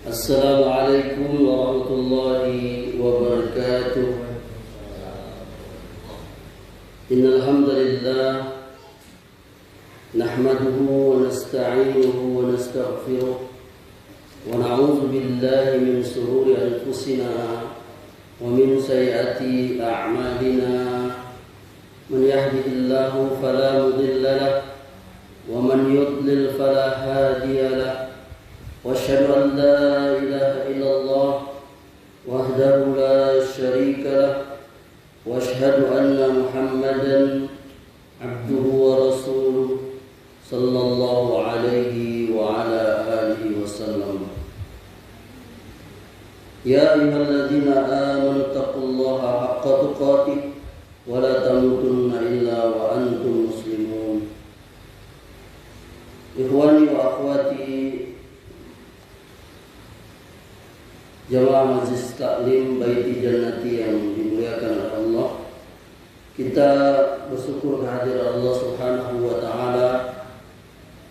Assalamualaikum warahmatullahi wabarakatuh. Innal hamdalillah nahmaduhu wa nasta'inuhu wa nastaghfiruh wa na'udzu billahi min shururi anfusina wa min sayyiati a'malina. Man yahdihillahu fala mudilla lahu wa man yudlil fala hadiya lahu. وأشهد أن لا إله إلا الله وحده لا شريك له وأشهد أن محمدا عبده ورسوله صلى الله عليه وعلى آله وسلم. يا أيها الذين آمنوا اتقوا الله حق تقاته ولا تموتن إلا وأنتم مسلمون. إخواني وأخواتي Jamaah Majlis Taklim Baiti Jannati yang dimuliakan oleh Allah, kita bersyukur kehadiran Allah Subhanahu wa Ta'ala.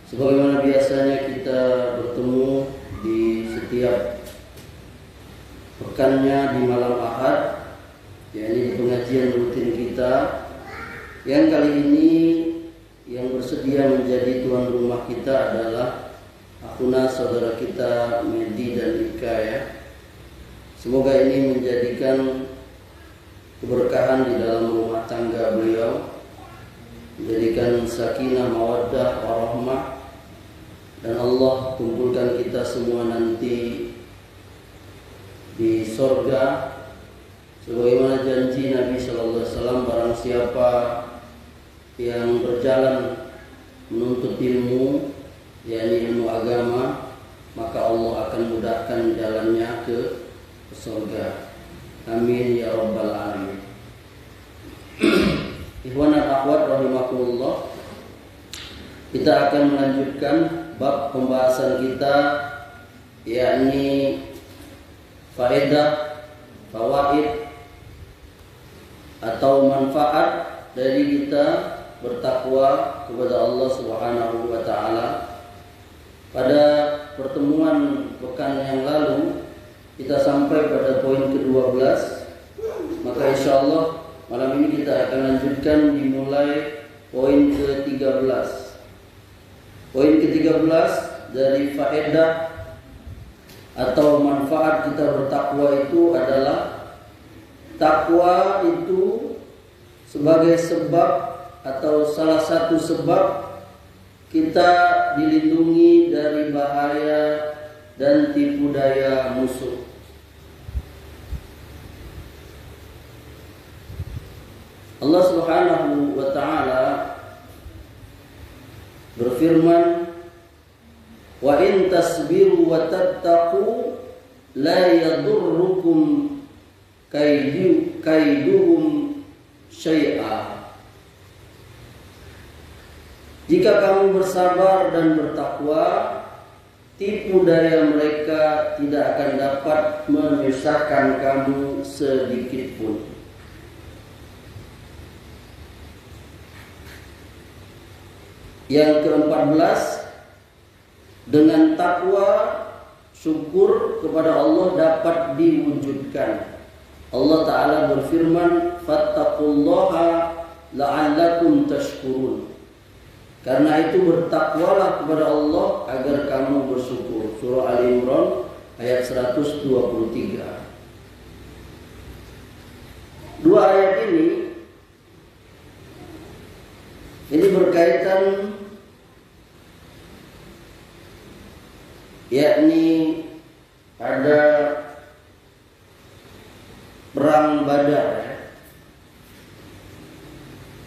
Sebagaimana biasanya kita bertemu di setiap pekannya di malam Ahad, yakni di pengajian rutin kita, yang kali ini yang bersedia menjadi tuan rumah kita adalah akhuna saudara kita Medi dan Ika ya. Semoga ini menjadikan keberkahan di dalam rumah tangga beliau, menjadikan sakinah, mawaddah, warahmah, dan Allah kumpulkan kita semua nanti di surga sebagaimana janji Nabi Sallallahu Alaihi Wasallam, barang siapa yang berjalan menuntut ilmu, yakni ilmu agama, maka Allah akan mudahkan jalannya ke surga. Amin ya rabbal alamin. Ikhwan dan akhwat rahimakumullah, kita akan melanjutkan bab pembahasan kita, yakni faedah, fawaid atau manfaat dari kita bertakwa kepada Allah Subhanahu wa Ta'ala. Pada pertemuan pekan yang lalu kita sampai pada poin ke-12, maka insya Allah malam ini kita akan lanjutkan dimulai poin ke-13. Poin ke-13 dari faedah atau manfaat kita bertakwa itu adalah takwa itu sebagai sebab atau salah satu sebab kita dilindungi dari bahaya dan tipu daya musuh. Allah Subhanahu wa Ta'ala berfirman, wa in tasbiru wa tattaqu la yadurrukum kaiduhum syai'a. Jika kamu bersabar dan bertakwa, tipu daya mereka tidak akan dapat menyusahkan kamu sedikit pun. Yang ke-14, dengan takwa syukur kepada Allah dapat diwujudkan. Allah Ta'ala berfirman, fattaqullaha la'allakum tashkurun. Karena itu bertakwalah kepada Allah agar kamu bersyukur. Surah Al-Imran ayat 123. Dua ayat ini berkaitan, yakni ada perang Badar ya.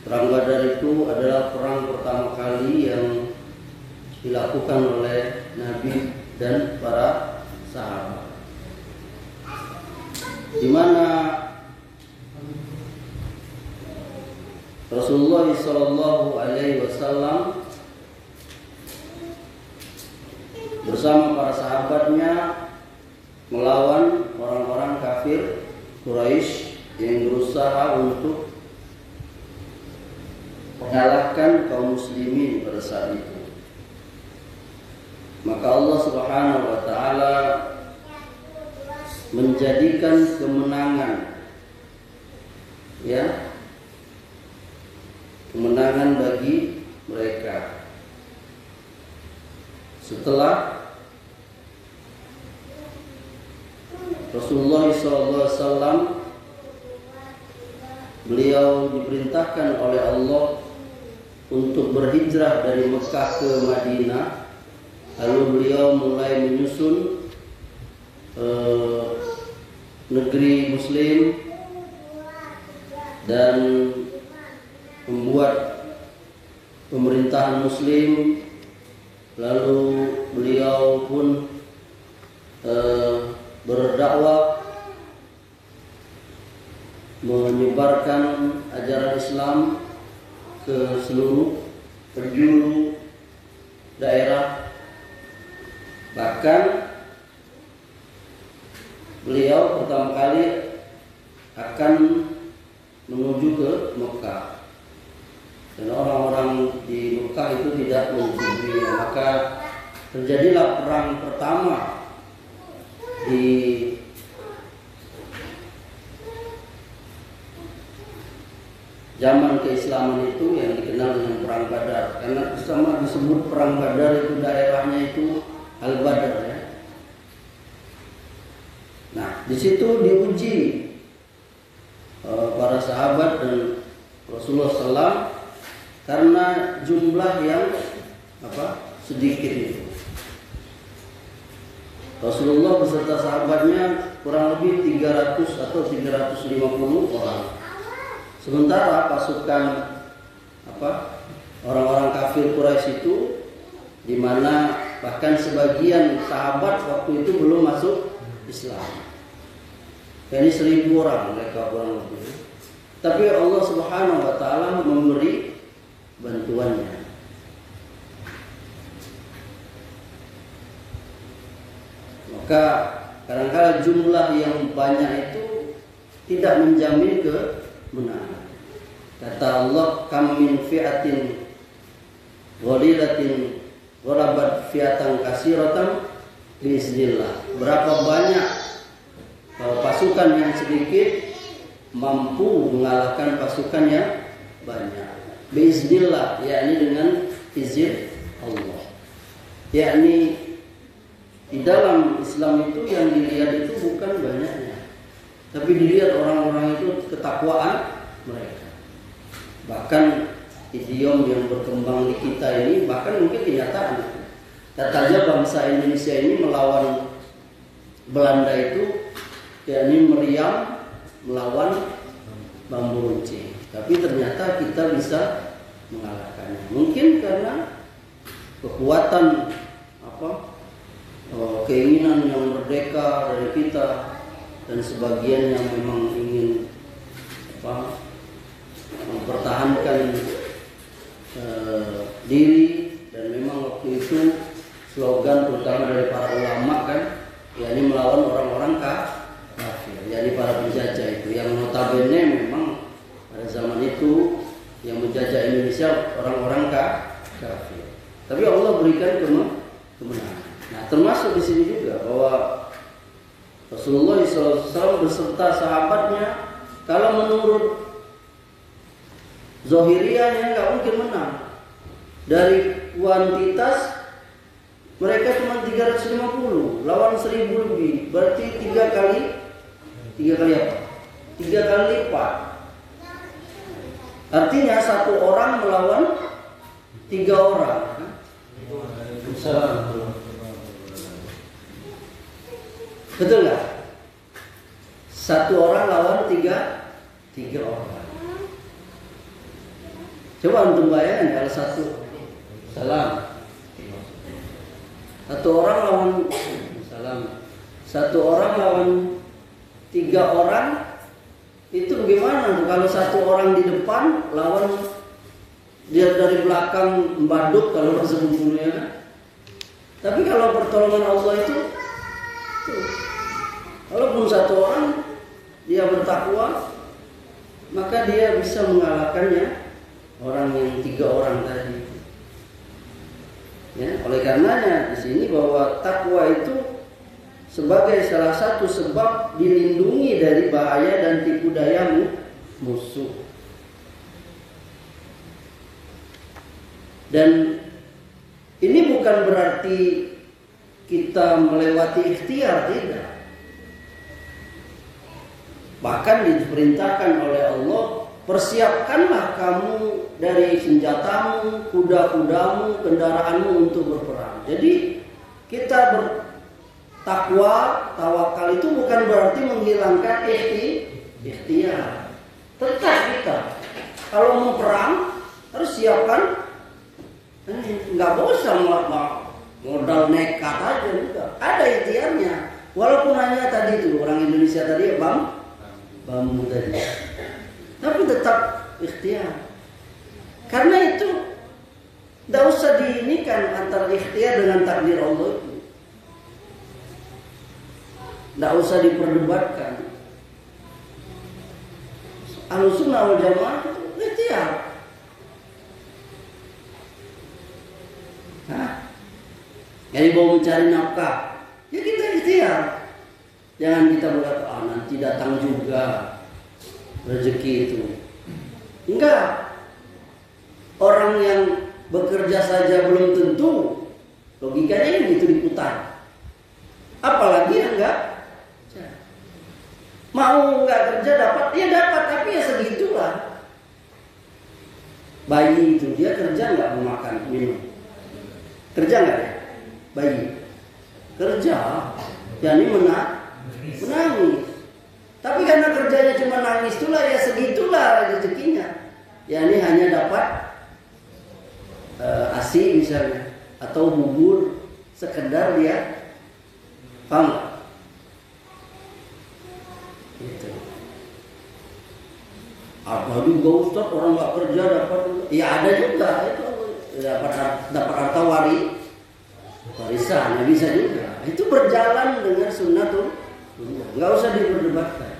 Perang Badar itu adalah perang pertama kali yang dilakukan oleh Nabi dan para sahabat, di mana Rasulullah Sallallahu Alaihi Wasallam bersama para sahabatnya melawan orang-orang kafir Quraisy yang berusaha untuk mengalahkan kaum muslimin pada saat itu. Maka Allah Subhanahu wa taala menjadikan kemenangan, ya, kemenangan bagi mereka. Setelah Rasulullah SAW, beliau diperintahkan oleh Allah untuk berhijrah dari Mekah ke Madinah. Lalu beliau mulai menyusun negeri Muslim dan membuat pemerintahan Muslim. Lalu beliau pun berdakwah, menyebarkan ajaran Islam ke seluruh penjuru daerah. Bahkan beliau pertama kali akan menuju ke Mekah, dan orang-orang di Mekah itu tidak menyetujuinya. Maka terjadilah perang pertama di zaman keislaman itu, yang dikenal dengan perang Badar. Karena sama disebut perang Badar itu daerahnya itu Al-Badar, ya. Nah, di situ diuji para sahabat dan Rasulullah SAW karena jumlah yang sedikit itu. Rasulullah beserta sahabatnya kurang lebih 300 atau 350 orang. Sementara pasukan orang-orang kafir Quraisy itu, di mana bahkan sebagian sahabat waktu itu belum masuk Islam. Jadi 1000 orang mereka kurang lebih. Tapi Allah Subhanahu wa taala memberi bantuannya. Maka kadang-kadang jumlah yang banyak itu tidak menjamin kemenangan. Kata Allah, kam min fi'atin ghalilatin ghalabat fi'atan katsiratan biiznillah. Berapa banyak pasukan yang sedikit mampu mengalahkan pasukan yang banyak. Biiznillah, yakni dengan izin Allah. Yakni di dalam Islam itu yang dilihat itu bukan banyaknya, tapi dilihat orang-orang itu ketakwaan mereka. Bahkan idiom yang berkembang di kita ini, bahkan mungkin kenyataan. Katanya bangsa Indonesia ini melawan Belanda itu, yakni meriam melawan bambu runcing. Tapi ternyata kita bisa mengalahkannya. Mungkin karena kekuatan keinginan yang merdeka dari kita, dan sebagian yang memang ingin mempertahankan diri. Dan memang waktu itu slogan terutama dari para ulama kan, yakni melawan orang-orang kafir, yakni para penjajah itu, yang notabene memang pada zaman itu yang menjajah Indonesia orang-orang kafir. Tapi Allah berikan kemenangan. Nah, termasuk di sini juga bahwa Rasulullah SAW beserta sahabatnya, kalau menurut Zohiriyahnya nggak mungkin menang. Dari kuantitas mereka cuma 350 lawan 1000 lebih, berarti 3 kali apa? 3 kali lipat. Artinya 1 orang melawan 3 orang. Betul nggak? 1 orang lawan 3 orang. Coba untuk bayangin kalau 1 orang lawan 3 orang, itu bagaimana? Kalau 1 orang di depan lawan dia dari belakang membaduk, kalau bahasa bumbunya kan. Tapi kalau pertolongan Allah itu walaupun 1 orang dia bertakwa, maka dia bisa mengalahkannya orang yang 3 orang tadi. Ya, oleh karenanya di sini bahwa takwa itu sebagai salah satu sebab dilindungi dari bahaya dan tipu daya musuh. Dan ini bukan berarti kita melewati ikhtiar, tidak. Bahkan diperintahkan oleh Allah, persiapkanlah kamu dari senjatamu, kuda-kudamu, kendaraanmu untuk berperang. Jadi kita bertakwa, tawakal itu bukan berarti menghilangkan ikhtiar. Tetap kita kalau mau perang harus siapkan. Nggak bosan modal nekat aja, enggak. Ada ikhtiarnya. Walaupun hanya tadi itu orang Indonesia tadi bambu tadi. Tapi tetap ikhtiar. Karena itu tidak usah diinikan antara ikhtiar dengan takdir Allah itu. Tidak usah diperdebatkan. Ahlussunnah wal Jamaah itu ikhtiar. Jadi mau mencari nafkah, ya kita ikhtiar. Jangan kita berkata, nanti datang juga rezeki itu. Enggak. Orang yang bekerja saja belum tentu, logikanya ini itu diputar. Apalagi yang enggak mau enggak kerja dapat, ya dapat, tapi ya segitulah. Bayi itu dia kerja enggak mau makan minum, kerja enggak ya? Bayi kerja, jadi menangis. Tapi karena kerjanya cuma nangis itulah, ya segitulah rezekinya. Ya ini hanya dapat ASI misalnya, atau bubur sekedar dia paham. Gitu. Apa juga Ustaz, orang nggak kerja dapat? Ya ada juga itu, dapat harta warisan, ya bisa juga. Itu berjalan dengan sunnah tuh, nggak usah diperdebatkan.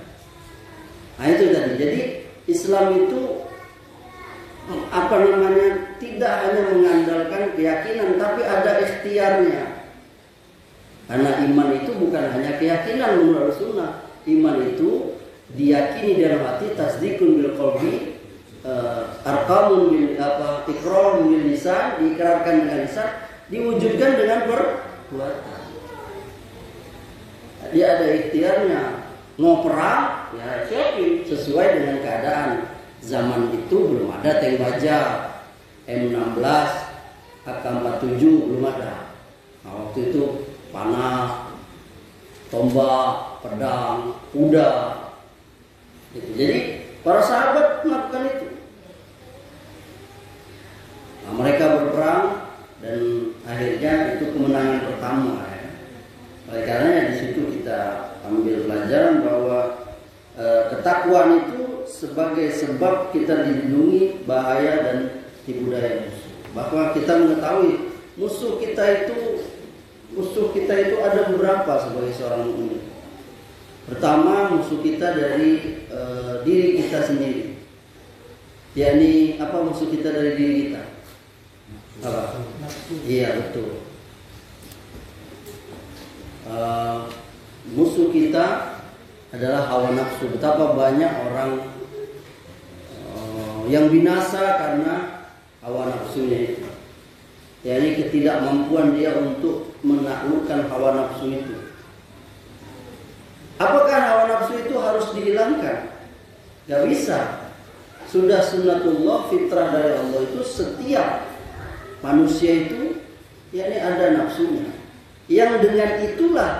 Nah itu tadi. Jadi Islam itu tidak hanya mengandalkan keyakinan, tapi ada ikhtiarnya. Karena iman itu bukan hanya keyakinan menurut sunnah. Iman itu diyakini dalam hati, tasdikun bil qalbi, arqamun bil iqrarun bil lisan, diikrarkan dengan lisan, diwujudkan dengan perbuatan. Jadi ada ikhtiarnya. Mau perang, ya siapin sesuai dengan keadaan. Zaman itu belum ada tank baja, M16, AK-47 belum ada. Nah, waktu itu panah, tombak, pedang, kuda. Gitu. Jadi para sahabat melakukan itu. Nah, mereka berperang dan akhirnya itu kemenangan pertama. Ya. Oleh karenanya di situ kita ambil pelajaran bahwa ketakwaan itu sebagai sebab kita dilindungi bahaya dan tipu daya musuh. Bahwa kita mengetahui musuh kita itu ada beberapa sebagai seorang mukmin. Pertama, musuh kita dari diri kita sendiri. yakni apa musuh kita dari diri kita? Apa? Iya betul. Musuh kita adalah hawa nafsu. Betapa banyak orang yang binasa karena hawa nafsunya itu. Yakni ketidakmampuan dia untuk menaklukkan hawa nafsu itu. Apakah hawa nafsu itu harus dihilangkan? Gak bisa. Sudah sunnatullah, fitrah dari Allah itu setiap manusia itu yakni ada nafsunya. Yang dengan itulah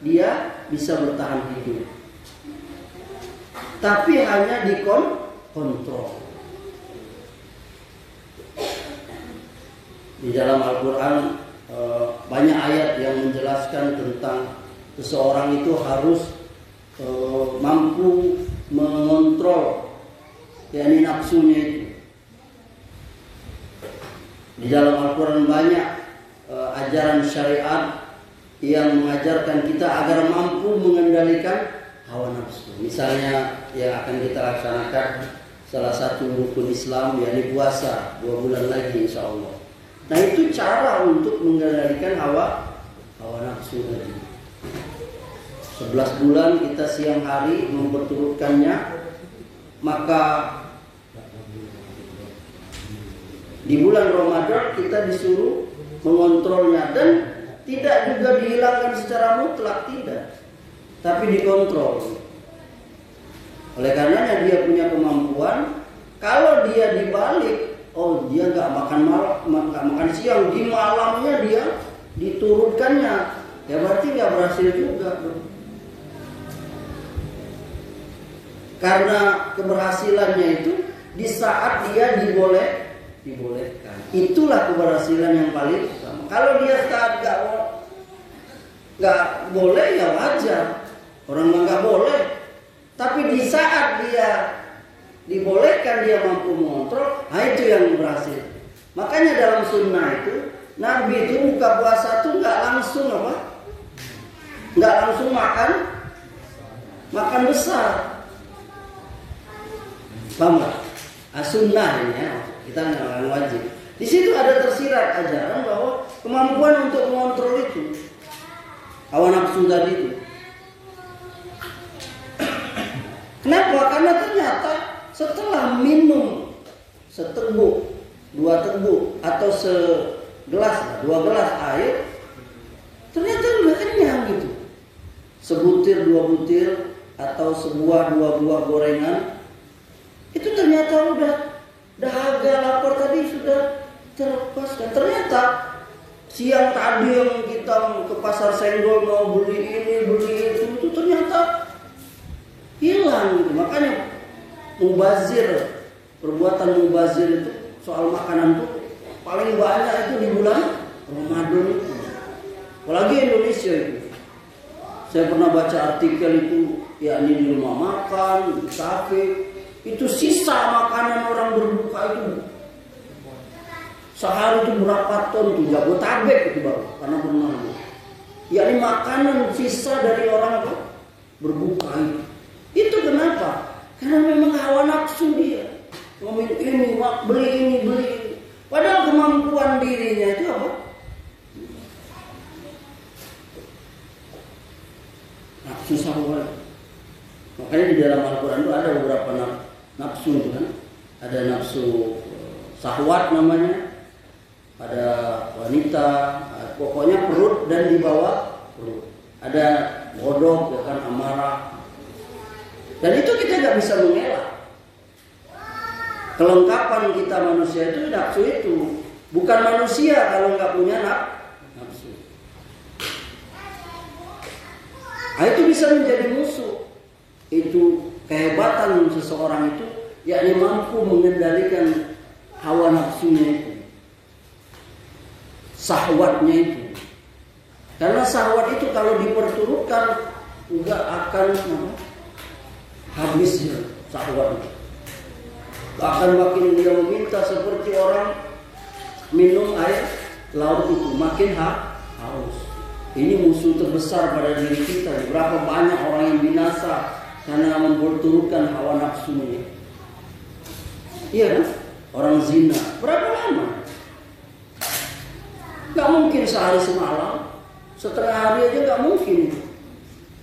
dia bisa bertahan hidup. Tapi hanya dikontrol. Di dalam Al-Quran banyak ayat yang menjelaskan tentang seseorang itu harus mampu mengontrol yakni nafsunya itu. Di dalam Al-Quran banyak ajaran syariat yang mengajarkan kita agar mampu mengendalikan hawa nafsu. Misalnya yang akan kita laksanakan salah satu rukun Islam yakni puasa 2 bulan lagi insya Allah. Nah itu cara untuk mengendalikan hawa nafsu tadi. 11 bulan kita siang hari memperturutkannya, maka di bulan Ramadan kita disuruh mengontrolnya, dan tidak juga dihilangkan secara mutlak, tidak, tapi dikontrol. Oleh karenanya dia punya kemampuan. Kalau dia dibalik, oh dia nggak makan malam, nggak makan siang, di malamnya dia diturunkannya, ya berarti nggak berhasil juga. Karena keberhasilannya itu di saat dia dibolehkan. Itulah keberhasilan yang paling utama. Kalau dia saat nggak boleh, ya wajar, orang nggak boleh. Tapi di saat dia dibolehkan, dia mampu mengontrol, nah itu yang berhasil. Makanya dalam sunnah itu Nabi itu buka puasa tuh nggak langsung nggak langsung makan besar. Paham nggak? Sunnah ini ya, kita nggak wajib. Di situ ada tersirat ajaran bahwa kemampuan untuk mengontrol itu hawa nafsu tadi itu. Kenapa? Karena ternyata setelah minum seteguk, 2 teguk atau segelas, 2 gelas air, ternyata udah kenyang gitu. Sebutir, 2 butir atau sebuah 2 buah gorengan, itu ternyata udah dahaga lapar tadi sudah terlepaskan. Ternyata siang tadi yang kita ke pasar Senggol mau beli ini beli itu ternyata hilang gitu. Makanya mubazir, perbuatan mubazir itu soal makanan itu paling banyak itu di bulan Ramadan itu. Apalagi Indonesia itu. Saya pernah baca artikel itu, yakni di rumah makan, di kafe, itu sisa makanan orang berbuka itu sehari itu berapa ton tuh, Jabotabek itu baru, karena pernah. Yakni makanan sisa dari orang berbuka itu. Itu kenapa? Karena memang hawa nafsu dia. Ngomong ini, beli ini, beli ini. Padahal kemampuan dirinya itu apa? Nafsu syahwat. Makanya di dalam Al-Quran itu ada beberapa nafsu itu kan. Ada nafsu syahwat namanya. Ada wanita, pokoknya perut dan di bawah perut. Ada bodog, ya kan, amarah. Dan itu kita nggak bisa mengelak. Kelengkapan kita manusia itu nafsu itu. Bukan manusia kalau nggak punya nafsu. Nah, itu bisa menjadi musuh. Itu kehebatan seseorang itu, yakni mampu mengendalikan hawa nafsunya itu, syahwatnya itu. Karena syahwat itu kalau diperturutkan nggak akan habisnya syahwat. Bahkan makin dia meminta seperti orang minum air laut itu, makin haus. Ini musuh terbesar pada diri kita. Berapa banyak orang yang binasa karena memperturutkan hawa nafsunya. Iya kan? Orang zina. Berapa lama? Gak mungkin sehari semalam. Setengah hari aja gak mungkin.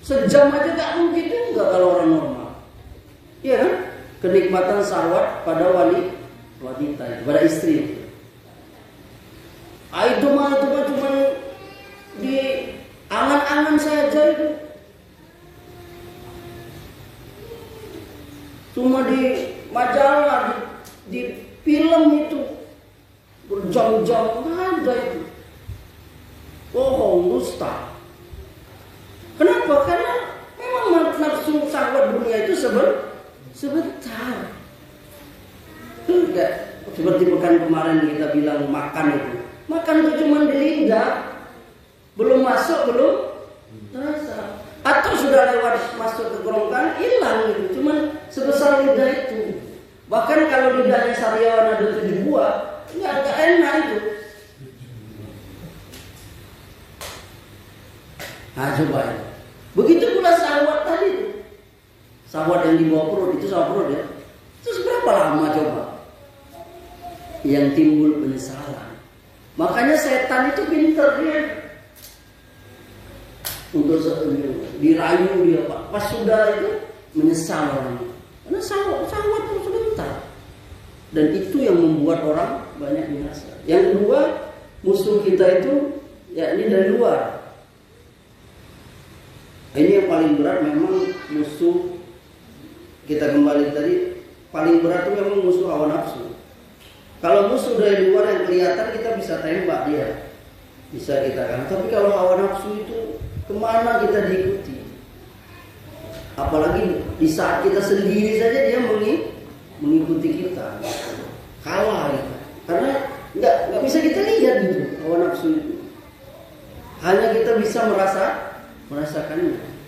Sejam aja gak mungkin juga kalau orang normal. Iya kan? Kenikmatan syahwat pada wanita, pada istri. Itu mah cuma di angan-angan saja itu. Cuma di majalah, di film itu berjam-jam ada itu. Bohong, dusta. Kenapa? Karena memang nafsu syahwat dunia itu sebentar. Enggak seperti pekan kemarin kita bilang makan itu. Makan itu cuma di lidah. Belum masuk, belum terasa. Atau sudah lewat masuk ke kerongkongan, hilang gitu. Cuma sebesar lidah itu. Bahkan kalau lidahnya sariawan ada 7 buah, nggak enak itu. Nah coba ya. Begitu pula syahwat tadi itu. Syahwat yang di bawah perut itu sama perut ya. Terus berapa lama coba? Yang timbul penyesalan. Makanya setan itu pintar dia. untuk dirayu dia, Pak. Pas sudah itu menyesal orang. Karena syahwat itu sebentar. Dan itu yang membuat orang banyak binasa. Yang kedua, musuh kita itu yakni dari luar. Ini yang paling berat memang musuh. Kita kembali tadi, paling berat itu memang musuh hawa nafsu. Kalau musuh dari luar yang kelihatan kita bisa tembak dia, bisa kita kan. Tapi kalau hawa nafsu itu kemana kita diikuti? Apalagi di saat kita sendiri saja dia mengikuti kita, kalah kita. Karena nggak bisa kita lihat gitu hawa nafsu itu. Hanya kita bisa merasakannya.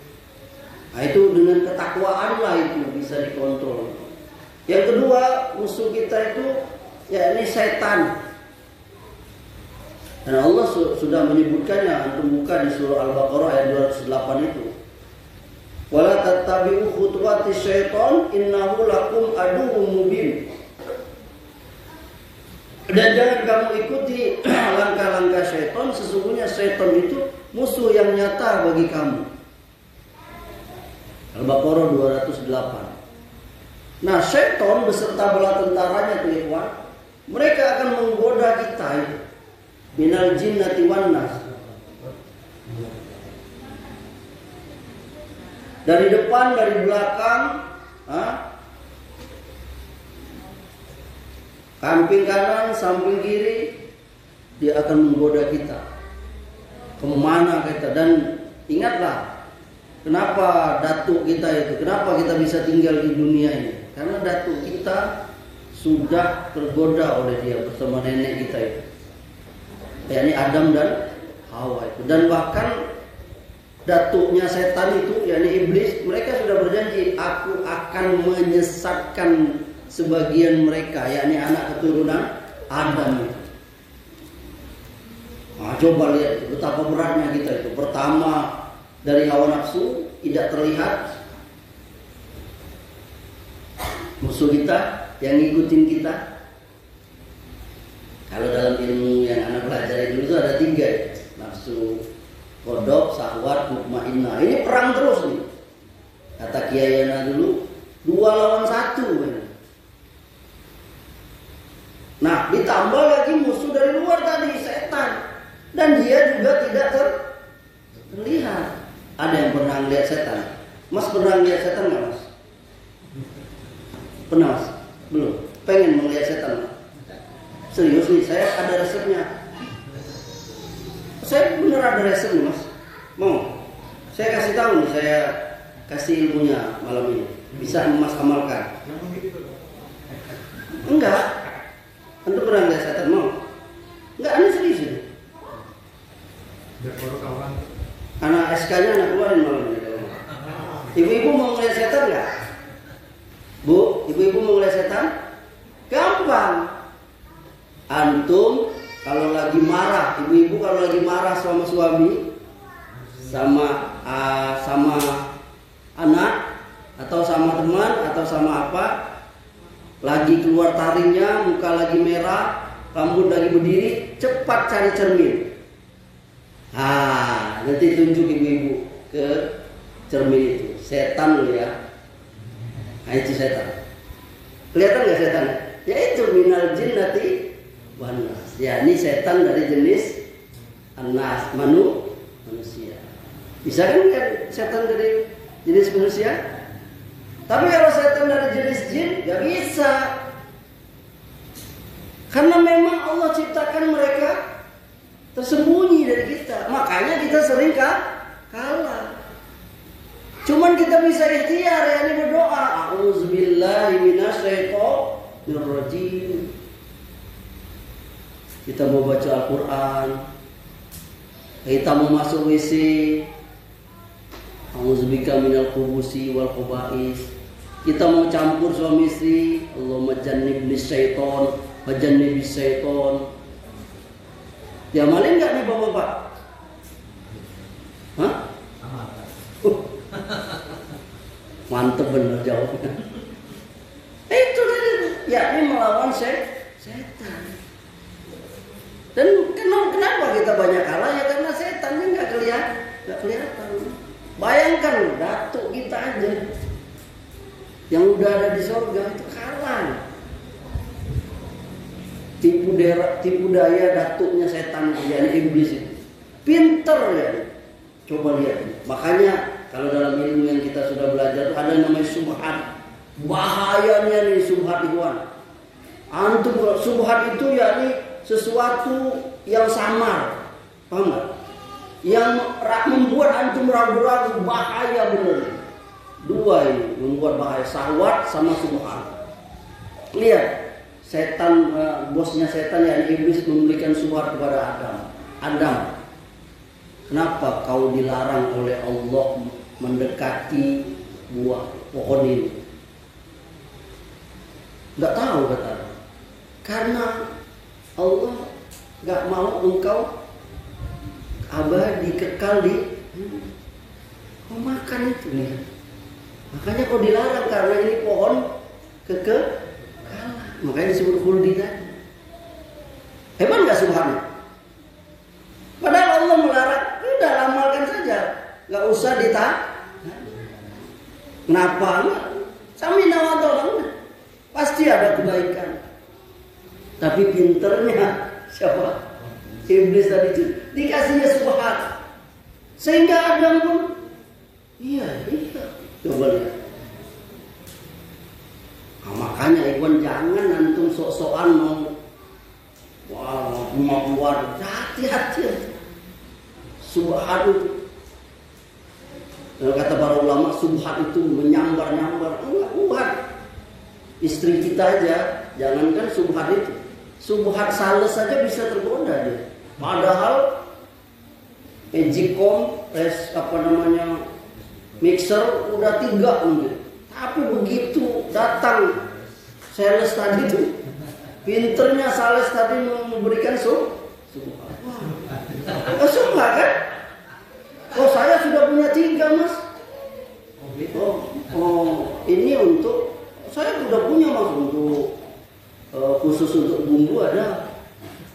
Nah, itu dengan ketakwaan lah itu bisa dikontrol. Yang kedua, musuh kita itu yakni setan. Dan Allah sudah menyebutkannya, antum buka di surah Al-Baqarah ayat 208 itu. Wala tattabi'u khutuwati syaitan innahu lakum aduwwum mubin. Dan jangan kamu ikuti langkah-langkah syaitan, sesungguhnya syaitan itu musuh yang nyata bagi kamu. Al-Baqarah 208. Nah, syaitan beserta bala tentaranya tuh ikhwan, mereka akan menggoda kita itu. Minal jinnati wan nas. Dari depan, dari belakang, samping kanan, samping kiri, dia akan menggoda kita. Kemana kita? Dan ingatlah, kenapa datuk kita itu? Kenapa kita bisa tinggal di dunia ini? Karena datuk kita sudah tergoda oleh dia bersama nenek kita itu, yakni Adam dan Hawa itu. Dan bahkan datuknya setan itu, yakni iblis, mereka sudah berjanji, aku akan menyesatkan sebagian mereka, yakni anak keturunan Adam itu. Nah, coba lihat betapa beratnya kita itu. Pertama dari hawa nafsu tidak terlihat, musuh kita yang ngikutin kita. Kalau dalam ilmu yang anak pelajari dulu itu ada 3 ya. Nafsu, kodok, syahwat, mutmainnah. Ini perang terus nih. Kata Kiai Yana dulu, 2 lawan 1. Nah, ditambah lagi musuh dari luar tadi, setan. Dan dia juga tidak terlihat. Ada yang pernah lihat setan? Mas pernah lihat setan nggak, Mas? Pernah, Mas? Belum? Pengen melihat setan? Serius nih, saya ada resepnya. Saya bener ada resep nih, Mas. Mau? Saya kasih tahu nih, saya kasih ilmunya malam ini. Bisa Mas amalkan? Enggak. Antum pernah lihat setan? Mau? Enggak, ini serius ini. Anak SK-nya anak keluarin malam ini. Ibu-ibu mau ngeliat setan nggak? Bu, ibu-ibu mau ngeliat setan? Gampang. Antum kalau lagi marah, ibu-ibu kalau lagi marah sama suami, sama anak, atau sama teman, atau sama apa, lagi keluar taringnya, muka lagi merah, rambut lagi berdiri, cepat cari cermin. Nanti tunjuk ibu-ibu ke cermin itu. Setan loh ya. Nah, itu setan. Kelihatan nggak setan? Ya itu minal jinnati wan nas. Ya, ini setan dari jenis anas, manusia. Bisa kan lihat setan dari jenis manusia? Tapi kalau setan dari jenis jin, nggak bisa. Karena memang Allah ciptakan mereka tersembunyi dari kita. Makanya kita sering kalah. Cuman kita bisa ikhtiar, yakni berdoa, a'udzubillahi minasyaitonir rajim. Kita mau baca Al-Quran, kita mau masuk WC, a'udzubika minal khubusi wal khaba'is. Kita mau campur suami istri, Allahumma jannibnis syaiton wa jannibis syaiton. Diamalin nggak nih bapak-bapak? Hah? Mantep bener jawabnya. Itu tadi, yakni melawan setan. Dan kenapa kita banyak kalah? Ya karena setannya nggak nggak kelihatan. Bayangkan datuk kita aja yang udah ada di surga itu kalah. Tipu daya datuknya setan, yakni iblis itu. Pinter ya. Coba lihat. Makanya kalau dalam ilmu yang kita sudah belajar ada namanya subhat. Bahayanya nih subhat ikhwan. Antum subhat itu yakni sesuatu yang samar. Paham gak? Yang membuat antum ragu-ragu, bahaya benar. Dua ini membuat bahaya, syahwat sama subhat. Lihat. Setan, bosnya setan yang iblis memberikan subhat kepada Adam. Kenapa kau dilarang oleh Allah mendekati buah pohon ini? Gak tahu kata. Karena Allah gak mau engkau abadi kekal di kau makan itu nih. Makanya kau dilarang karena ini pohon kekal. Makanya disebut khuldi tadi. Hebat gak subhannya? Padahal Allah melarang, udah amalkan saja, gak usah Kenapa? Samina wa ta'ala. Pasti ada kebaikan. Tapi pinternya siapa? Iblis tadi itu dikasihnya subhan. Sehingga Adam pun iya. Coba lihat. Nah, makanya ikhwan jangan antum sok-sokan mau keluar, hati-hati. Subhat itu, kata para ulama, subhat itu menyambar-nyambar. Enggak buat istri kita aja, jangankan subhat itu, subhat sales saja bisa tergoda dia. Padahal magicom, mixer udah 3 mungkin. Tapi begitu datang sales tadi itu, pinternya sales tadi memberikan subhat. Subhat kan? Oh saya sudah punya 3 mas. Ini untuk saya sudah punya mas, untuk khusus untuk bumbu ada,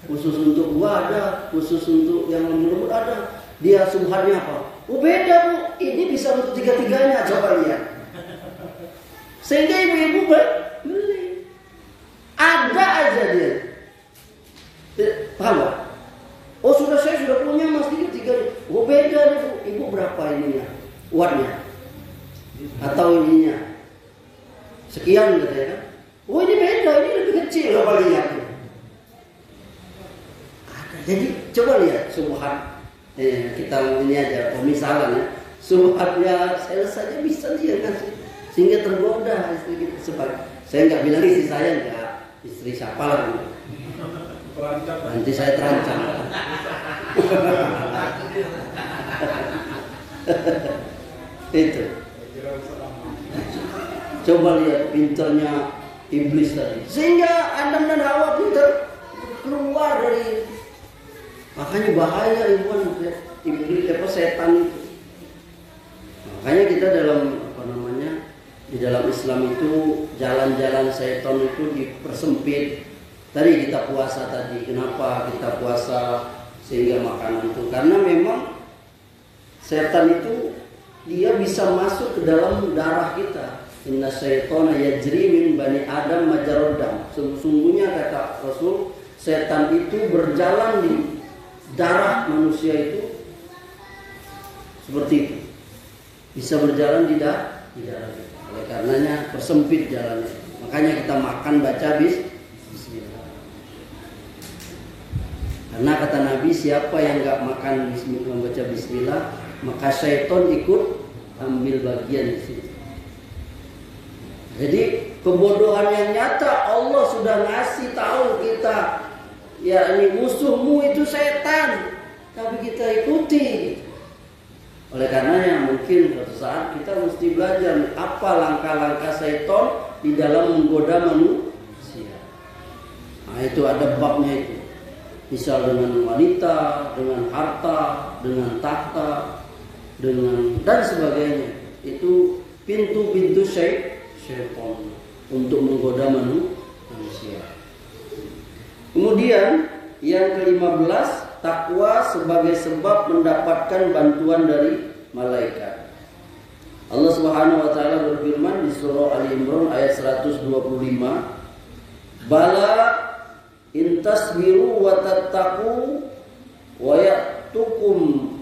khusus untuk buah ada, khusus untuk yang lembut ada. Dia subhatnya apa? Oh beda bu, ini bisa untuk 3-tiganya, coba lihat. Sehingga ibu-ibu beli. Ada aja dia. Paham gak? Oh saya sudah punya mas 3. Oh beda nih bu. Ibu berapa ininya? Wattnya? Atau ininya? Sekian katanya kan? Oh ini beda, ini lebih kecil. Coba lihat. Jadi coba lihat subhat. Kita ini aja pemisalan ya. Subhatnya saya saja bisa dia kasih. Sehingga tergoda istri kita. Saya nggak bilang istri saya, nggak istri siapa lah. Nanti saya terancam. Itu. Coba lihat pinternya iblis tadi. Sehingga Adam dan Hawa pinter keluar dari. Makanya bahaya iblis setan itu. Makanya kita di dalam Islam itu jalan-jalan setan itu dipersempit. Tadi kita puasa tadi. Kenapa kita puasa sehingga makanan itu? Karena memang setan itu dia bisa masuk ke dalam darah kita. Inna syaitana yajri min bani Adam majrad dam. Sesungguhnya kata Rasul, setan itu berjalan di darah manusia itu seperti itu. Bisa berjalan di darah kita. Oleh karenanya persempit jalannya. Makanya kita makan baca bismillah. Karena kata Nabi, siapa yang enggak makan bismillah, membaca bismillah, maka syaitan ikut ambil bagian di situ. Jadi kebodohan yang nyata, Allah sudah ngasih tahu kita, yakni musuhmu itu setan, tapi kita ikuti. Oleh karenanya mungkin suatu saat kita mesti belajar apa langkah-langkah setan di dalam menggoda manusia. Nah itu ada babnya itu. Misal dengan wanita, dengan harta, dengan tahta, dengan dan sebagainya. Itu pintu-pintu syaitan untuk menggoda manusia. Kemudian yang ke-15 takwa sebagai sebab mendapatkan bantuan dari malaikat. Allah Subhanahu wa taala berfirman di surah Ali Imran ayat 125, "Bala in tasbiru wa tattaqu wa ya'tukum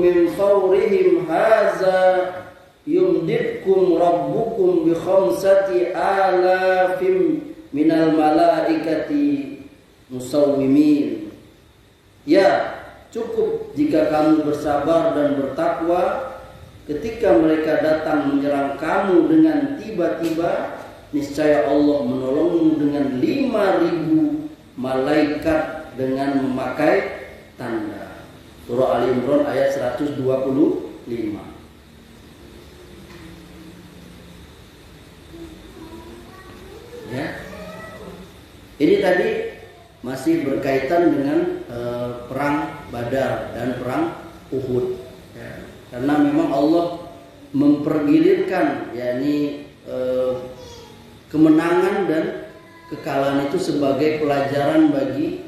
min fawrihim hadza yumdidkum rabbukum bi khamsati alafim minal malaikati musawwimin." Ya, cukup jika kamu bersabar dan bertakwa ketika mereka datang menyerang kamu dengan tiba-tiba, niscaya Allah menolongmu dengan 5.000 malaikat dengan memakai tanda. Surah Ali Imran ayat 125. Ya. Ini tadi masih berkaitan dengan perang Badar dan perang Uhud. Ya. Karena memang Allah mempergilirkan yakni kemenangan dan kekalahan itu sebagai pelajaran bagi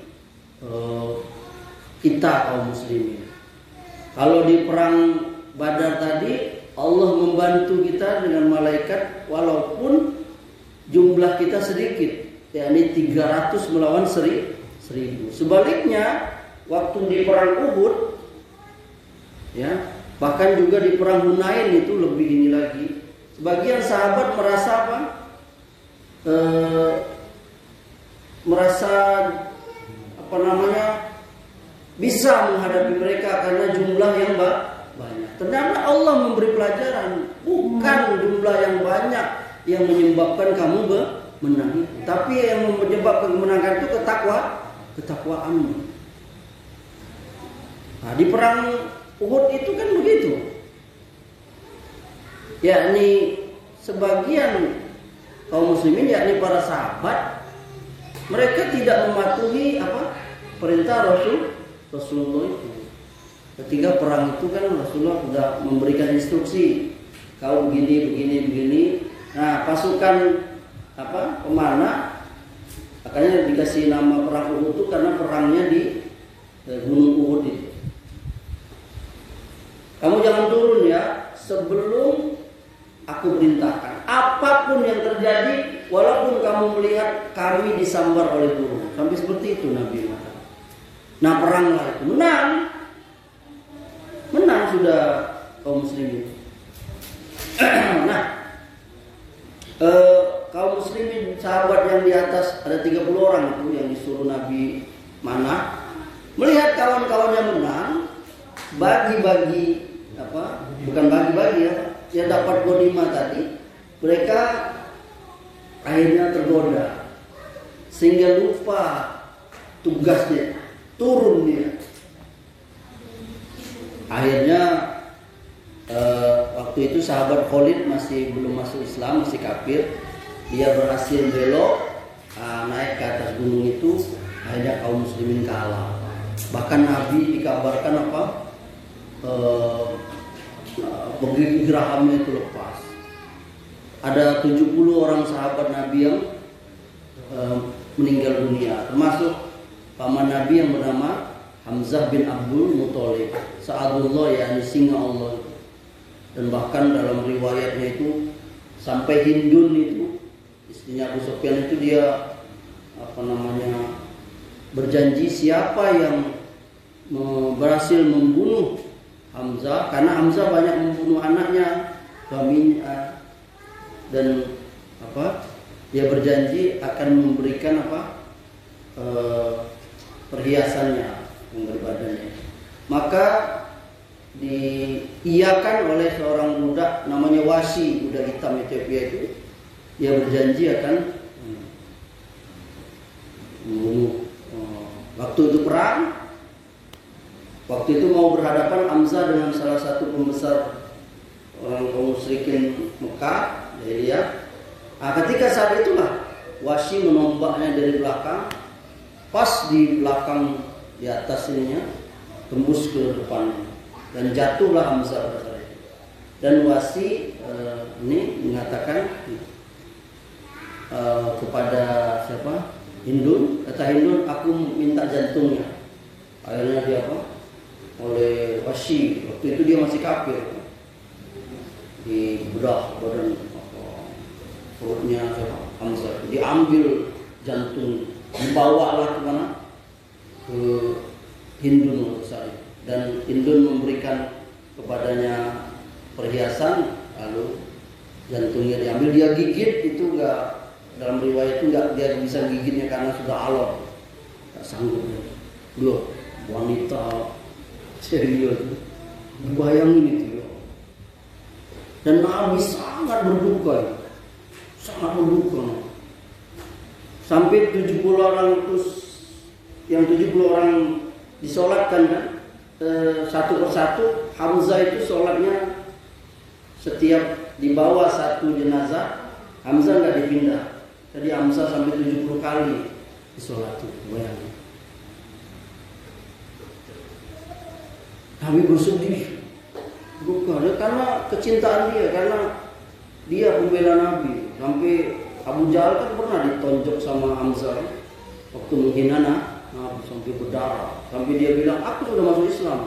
kita kaum muslimin. Kalau di perang Badar tadi Allah membantu kita dengan malaikat walaupun jumlah kita sedikit, yakni 300 melawan 1000. Sebaliknya waktu di perang Uhud, ya, bahkan juga di perang Hunain itu lebih ini lagi. Sebagian sahabat merasa apa? Bisa menghadapi mereka karena jumlah yang banyak. Ternyata Allah memberi pelajaran, bukan jumlah yang banyak yang menyebabkan kamu menang, tapi yang menyebabkan kemenangan itu ketakwaanmu. Nah, di perang Uhud itu kan begitu. Yakni sebagian kaum muslimin, yakni para sahabat, mereka tidak mematuhi perintah Rasulullah itu. Ketika perang itu kan Rasulullah sudah memberikan instruksi, kau begini. Nah, pasukan pemanah makanya dikasih nama perang Uhud itu karena perangnya di Gunung Uhud itu. Kamu jangan turun ya sebelum aku perintahkan. Apapun yang terjadi, walaupun kamu melihat kami disambar oleh burung. Sampai seperti itu Nabi Muhammad. Nah, peranglah itu menang sudah kaum muslimin. Nah, kaum muslimin sahabat yang di atas ada 30 orang itu yang disuruh Nabi mana melihat kawan-kawannya menang, bukan bagi-bagi ya, yang dapat ghanimah tadi, mereka akhirnya tergoda sehingga lupa tugasnya, turun dia. Akhirnya waktu itu sahabat Khalid masih belum masuk Islam, masih kafir. Dia berhasil belok naik ke atas gunung itu, akhirnya kaum muslimin kalah. Bahkan Nabi dikabarkan gerahamnya itu lepas. Ada 70 orang sahabat Nabi yang meninggal dunia, termasuk paman Nabi yang bernama Hamzah bin Abdul Muthalib, Sa'adullah, yakni singa Allah. Dan bahkan dalam riwayatnya itu sampai Hindun itu, istrinya Abu Sufyan itu, dia berjanji siapa yang berhasil membunuh Hamzah, karena Hamzah banyak membunuh anaknya, suaminya, dan dia berjanji akan memberikan perhiasannya yang berbadannya. Maka diiyakan oleh seorang budak namanya Wasi, budak hitam Ethiopia itu. Dia berjanji akan membunuh. Waktu itu perang, waktu itu mau berhadapan Hamzah dengan salah satu pembesar orang kaum musyrikin Mekah, jadi dia. Ketika saat itulah Wasi menombaknya dari belakang, pas di belakang di atas ininya, tembus ke depannya, dan jatuhlah Hamzah pada saat itu. Dan Wasi ini mengatakan kepada siapa? Hindun, kata Hindun, aku minta jantungnya. Akhirnya dia apa? Oleh Wahsy, waktu itu dia masih kafir, dibedah badan perutnya Hamzah, diambil jantung, dibawalah ke mana? Ke Hindun saat itu. Dan Hindun memberikan kepadanya perhiasan, lalu jantungnya diambil, dia gigit itu enggak, dalam riwayat itu enggak dia bisa gigitnya karena sudah alot, enggak sanggup. Loh, wanita serius, bayangin itu ya. Dan Nabi sangat berduka, sangat berduka. Sampai 70 orang itu, yang 70 orang disolatkan kan, satu persatu. Hamzah itu sholatnya setiap dibawa satu jenazah, Hamzah nggak dipindah. Jadi Hamzah sampai 70 kali disolati, bayangin. Nabi bersedih, duka, karena kecintaan dia, karena dia pembela Nabi. Sampai Abu Jahal kan pernah ditonjok sama Hamzah waktu menghina Nabi sampai berdarah, sampai dia bilang aku sudah masuk Islam.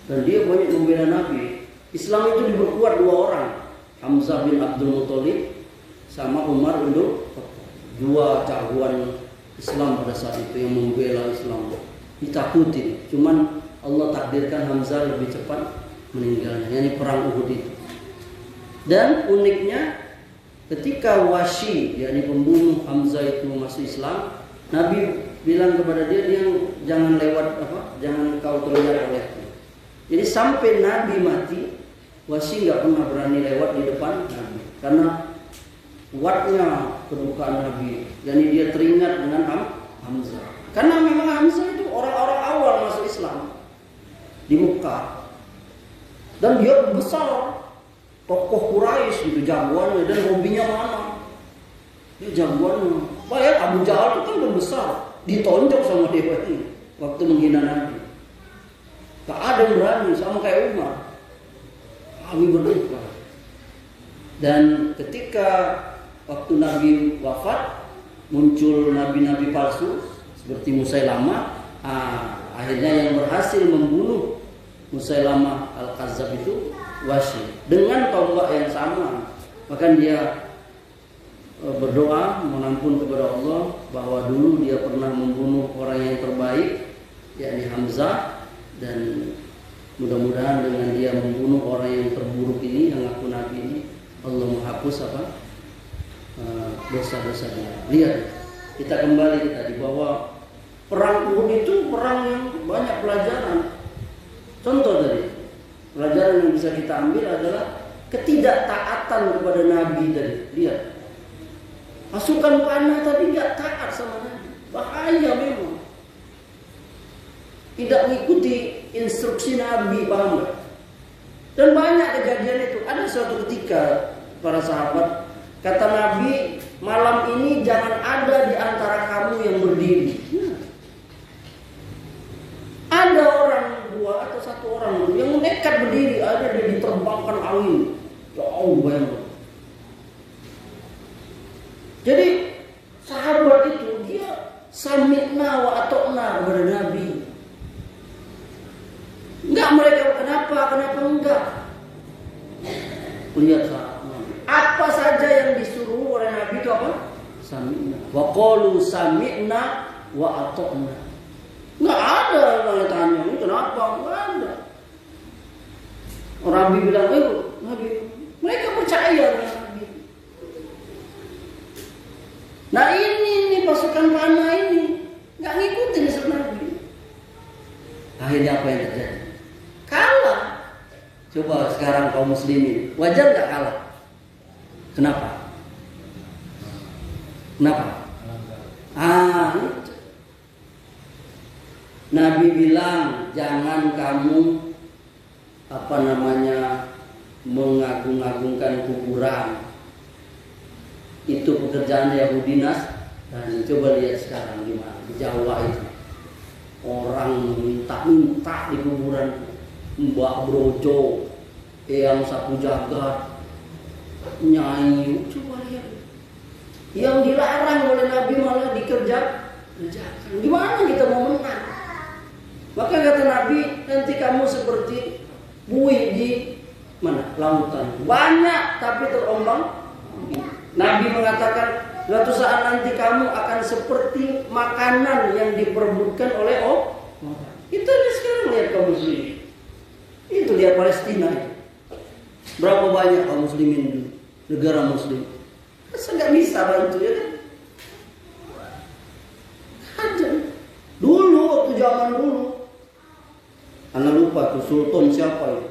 Dan dia banyak membela Nabi. Islam itu diperkuat dua orang, Hamzah bin Abdul Muthalib sama Umar bin Khattab, dua jagoan Islam pada saat itu yang membela Islam. Ditakuti, cuman Allah takdirkan Hamzah lebih cepat meninggalnya, yakni perang Uhud itu. Dan uniknya ketika Wahsy, yakni pembunuh Hamzah itu masuk Islam, Nabi bilang kepada dia jangan lewat jangan kau terlihat olehku. Jadi sampai Nabi mati, Wahsy nggak pernah berani lewat di depan Nabi karena kuatnya kedukaan Nabi. Jadi dia teringat dengan Hamzah. Karena memang Hamzah itu orang-orang awal masuk Islam di Mekah, dan dia besar, tokoh Quraisy gitu, jagoannya, dan hobinya mana? Dia jagoannya. Bayar Abu Jahal itu kan besar, ditonjok sama dia ini waktu menghina Nabi. Tak ada yang berani, sama kayak Umar. Nabi berduka. Dan ketika waktu Nabi wafat, muncul nabi-nabi palsu seperti Musailamah. Akhirnya yang berhasil membunuh Musailamah Al-Kadzab itu Wahsy dengan tombak yang sama. Bahkan dia berdoa mengampun kepada Allah bahwa dulu dia pernah membunuh orang yang terbaik, yakni Hamzah, dan mudah-mudahan dengan dia membunuh orang yang terburuk ini, yang aku Nabi ini, Allah menghapus dosa-dosa dia. Lihat, kita kembali tadi bahwa perang Uhud itu perang yang banyak pelajaran. Contoh tadi, pelajaran yang bisa kita ambil adalah ketidaktaatan kepada Nabi tadi. Lihat, pasukan panah tadi nggak taat sama Nabi, bahaya memang. Tidak mengikuti instruksi Nabi, paham nggak? Dan banyak kejadian itu. Ada suatu ketika para sahabat kata Nabi, malam ini jangan ada di antara kamu yang berdiri. Ada orang dua atau satu orang yang nekat berdiri, ada dia diterbangkan angin jauh banget. Jadi sahabat itu dia sami'na wa ata'na kepada Nabi. Enggak, mereka kenapa enggak? Lihat sahabat, apa saja yang disuruh oleh Nabi itu apa? Sami'na. Wa qalu sami'na wa ata'na. Nggak ada yang tanya, ini kenapa? Nggak ada. Orang Nabi bilang, Nabi, mereka percaya dengan Nabi. Nah ini pasukan panah ini nggak ngikutin sunnah Nabi. Akhirnya apa yang terjadi? Kalah. Coba sekarang kaum muslimin, wajar nggak kalah? Kenapa? Nabi bilang jangan kamu mengagung-agungkan kuburan. Itu pekerjaan Yahudi dan coba lihat sekarang gimana di Jawa itu. Orang minta-minta di kuburan, Mbak Brojo, Eyang Sapu Jagat, nyanyi. Coba lihat. Yang dilarang oleh Nabi malah dikerjakan. Gimana kita mau menang? Maka kata Nabi, nanti kamu seperti buih di mana? Lautan. Banyak tapi terombang. Nabi mengatakan, suatu saat nanti kamu akan seperti makanan yang diperebutkan oleh orang. Itu sekarang lihat kaum muslimin. Itu lihat Palestina. Berapa banyak kaum muslimin di negara muslim? Masa nggak bisa bantu ya kan? Aja. Dulu waktu zaman dulu, Anda lupa tuh Sultan siapa ya?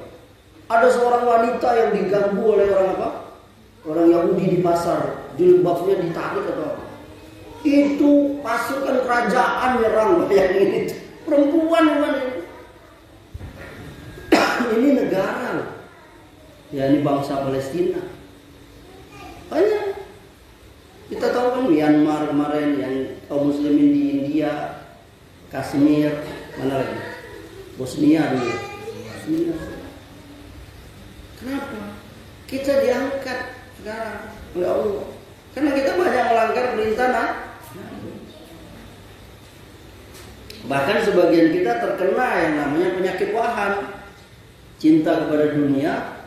Ada seorang wanita yang diganggu oleh orang apa? Orang Yahudi di pasar, jilbabnya ditarik atau apa? Itu pasukan kerajaan nyerang, bayangin itu. Perempuan mana ini? Ini negara, ya ini bangsa Palestina. Banyak. Kita tahu kan Myanmar kemarin yang kaum muslimin di India, Kashmir, mana lagi? Bosnia dulu. Bosnia. Kenapa? Kita diangkat sekarang oleh Allah. Karena kita banyak melanggar perintah bahkan sebagian kita terkena yang namanya penyakit waham. Cinta kepada dunia,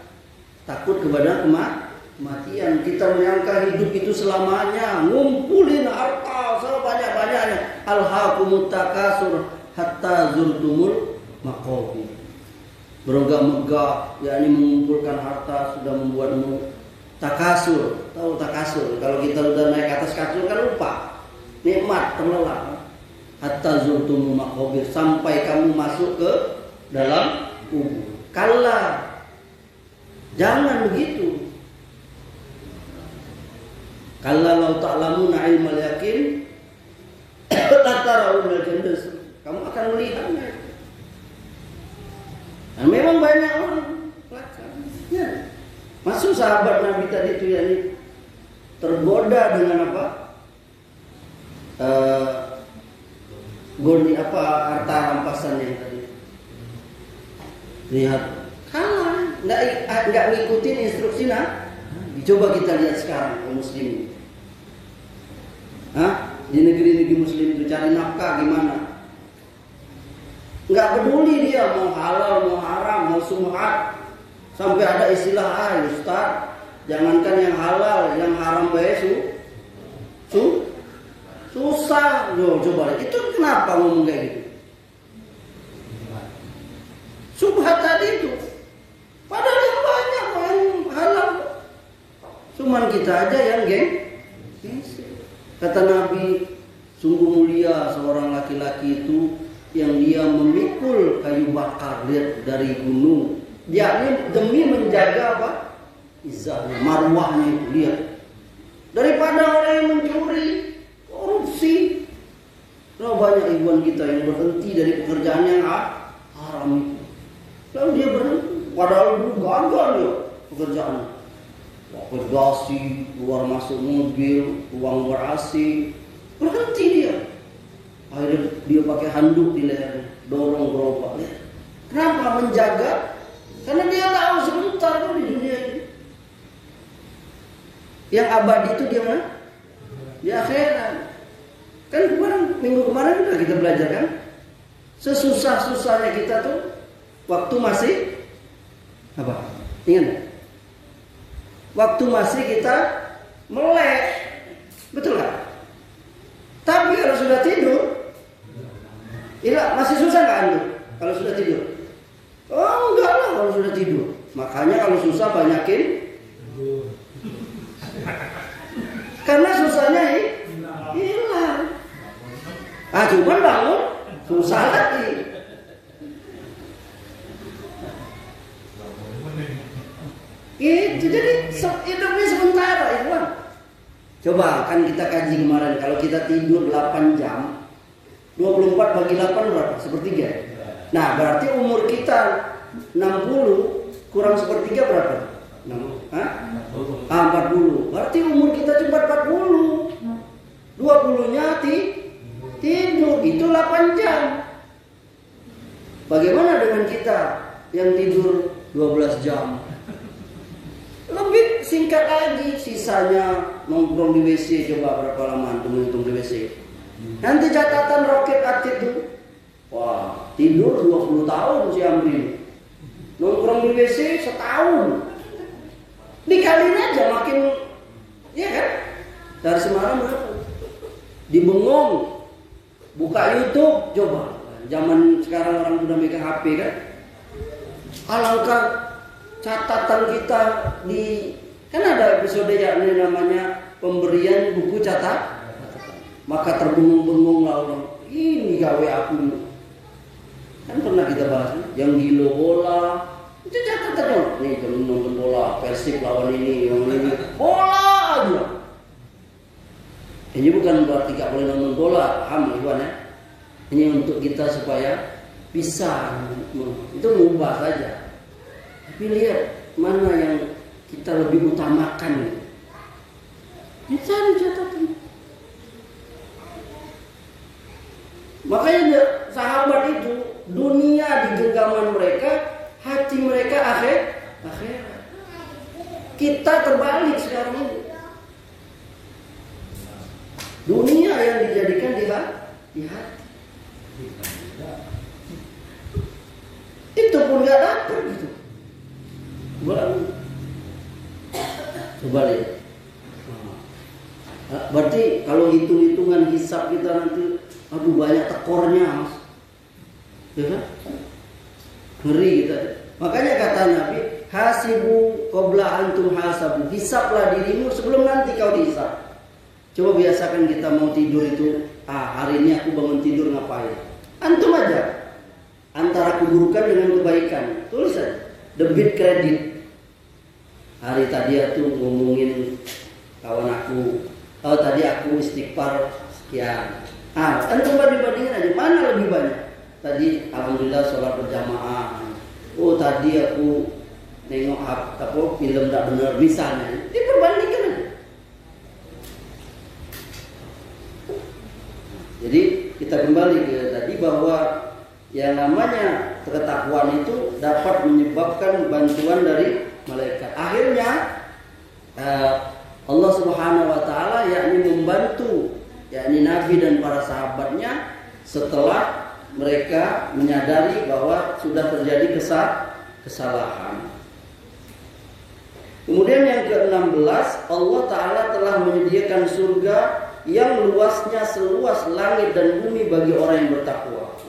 takut kepada kematian. Kita menyangka hidup itu selamanya, ngumpulin harta sebanyak-banyaknya. Alhaakumut takasur hatta zurtumul maqabir. Berogah-megah, yakni mengumpulkan harta sudah membuatmu takasur. Tahu takasur? Kalau kita udah naik atas kasur kan lupa. Nikmat terlelap. Hatta zurtumul maqabir, sampai kamu masuk ke dalam kubur. Kalla, jangan begitu. Kalla law ta'lamuna ilmal yakin la tarawunal jannah. Kamu akan melihatnya. Dan memang banyak orang ya. Masuk sahabat Nabi tadi itu ya, tergoda dengan apa? Goni apa harta rampasan yang tadi. Lihat, kalah, nggak ngikutin instruksi Coba kita lihat sekarang kaum muslimin. Di negeri-negeri muslim itu cari nafkah gimana? Nggak peduli dia mau halal, mau haram, mau sumhat. Sampai ada istilah, Ustaz, jangankan yang halal, yang haram baik susah. Coba itu kenapa ngomong kayak gitu? Subhat tadi itu. Padahal yang banyak yang halal. Cuman kita aja yang gengsi. Kata Nabi, sungguh mulia seorang laki-laki itu yang dia memikul kayu bakar dari gunung. Dia demi menjaga apa? Izzahnya, marwahnya itu, lihat. Daripada orang yang mencuri, korupsi. Kalau banyak ikhwan kita yang berhenti dari pekerjaan yang haram itu. Lalu dia berhenti, padahal dulu gagal dia pekerjaan. Bagasi, keluar masuk mobil, uang berasi, berhenti dia. Akhirnya dia pakai handuk di leher, dorong gerobak. Kenapa? Menjaga, karena dia tahu sebentar tuh di dunia ini. Yang abadi itu dia mana? Di akhirat. Kan minggu kemarin sudah kita belajar kan? Sesusah-susahnya kita tuh waktu masih apa? Ingat gak? Waktu masih kita melek, betul nggak? Tapi kalau sudah tidur, masih susah nggak anda? Kalau sudah tidur? Oh enggak lah kalau sudah tidur. Makanya kalau susah banyakin, karena susahnya hilang. Cuman bangun susah lagi. Itu jadi hidupnya sementara ya Bang. Coba kan kita kaji kemarin, kalau kita tidur 8 jam 24 bagi 8 berapa? Sepertiga. Nah berarti umur kita 60 kurang sepertiga berapa? 40. Berarti umur kita cuma 40. 20-nya tidur, itu 8 jam. Bagaimana dengan kita yang tidur 12 jam? Lebih singkat lagi, sisanya nongkrong di WC. Coba berapa lama antum nongkrong di WC? Nanti catatan roket atlet itu, wah tidur 20 tahun si Amri. Nongkrong di WC setahun. Dikaliin aja makin, ya kan? Dari semalam berapa? Di Bengong, buka YouTube, coba. Zaman sekarang orang udah megang HP kan? Alangkah catatan kita di, kan ada episode yang namanya pemberian buku catat. Maka terbengong-bengong lah orang, ini gawe aku. Kan pernah kita bahas, yang gila bola. Itu catatan, nih nonton bola, Persib lawan ini, yang ini, bola aja. Ini bukan berarti gak boleh nonton bola, paham Iwan ya? Ini untuk kita supaya bisa, itu mengubah saja. Tapi lihat mana yang kita lebih utamakan. Ini cari catatan. Makanya sahabat itu dunia di genggaman mereka, hati mereka akhirat. Kita terbalik sekarang ini. Dunia yang dijadikan di hati. Itu pun gak dapat gitu. Coba lihat. Berarti kalau hitung-hitungan hisab kita nanti, aduh banyak tekornya mas, ya kan? Ngeri kita. Makanya kata Nabi, hasibu qabla antum hasabu, hisablah dirimu sebelum nanti kau dihisab. Coba biasakan kita mau tidur itu, hari ini aku bangun tidur ngapain? Antum aja, antara keburukan dengan kebaikan, tulis aja, debit kredit. Hari tadi aku ngomongin kawan aku, tadi aku istighfar sekian. Antum bandingin aja, mana lebih banyak? Tadi alhamdulillah sholat berjamaah. Oh tadi aku nengok film tak benar misalnya. Diperbandingkan aja. Jadi kita kembali ke tadi bahwa yang namanya ketakwaan itu dapat menyebabkan bantuan dari malaikat. Akhirnya Allah Subhanahu wa taala yakni membantu yakni Nabi dan para sahabatnya setelah mereka menyadari bahwa sudah terjadi kesalahan. Kemudian yang ke-16, Allah Ta'ala telah menyediakan surga yang luasnya seluas langit dan bumi bagi orang yang bertakwa.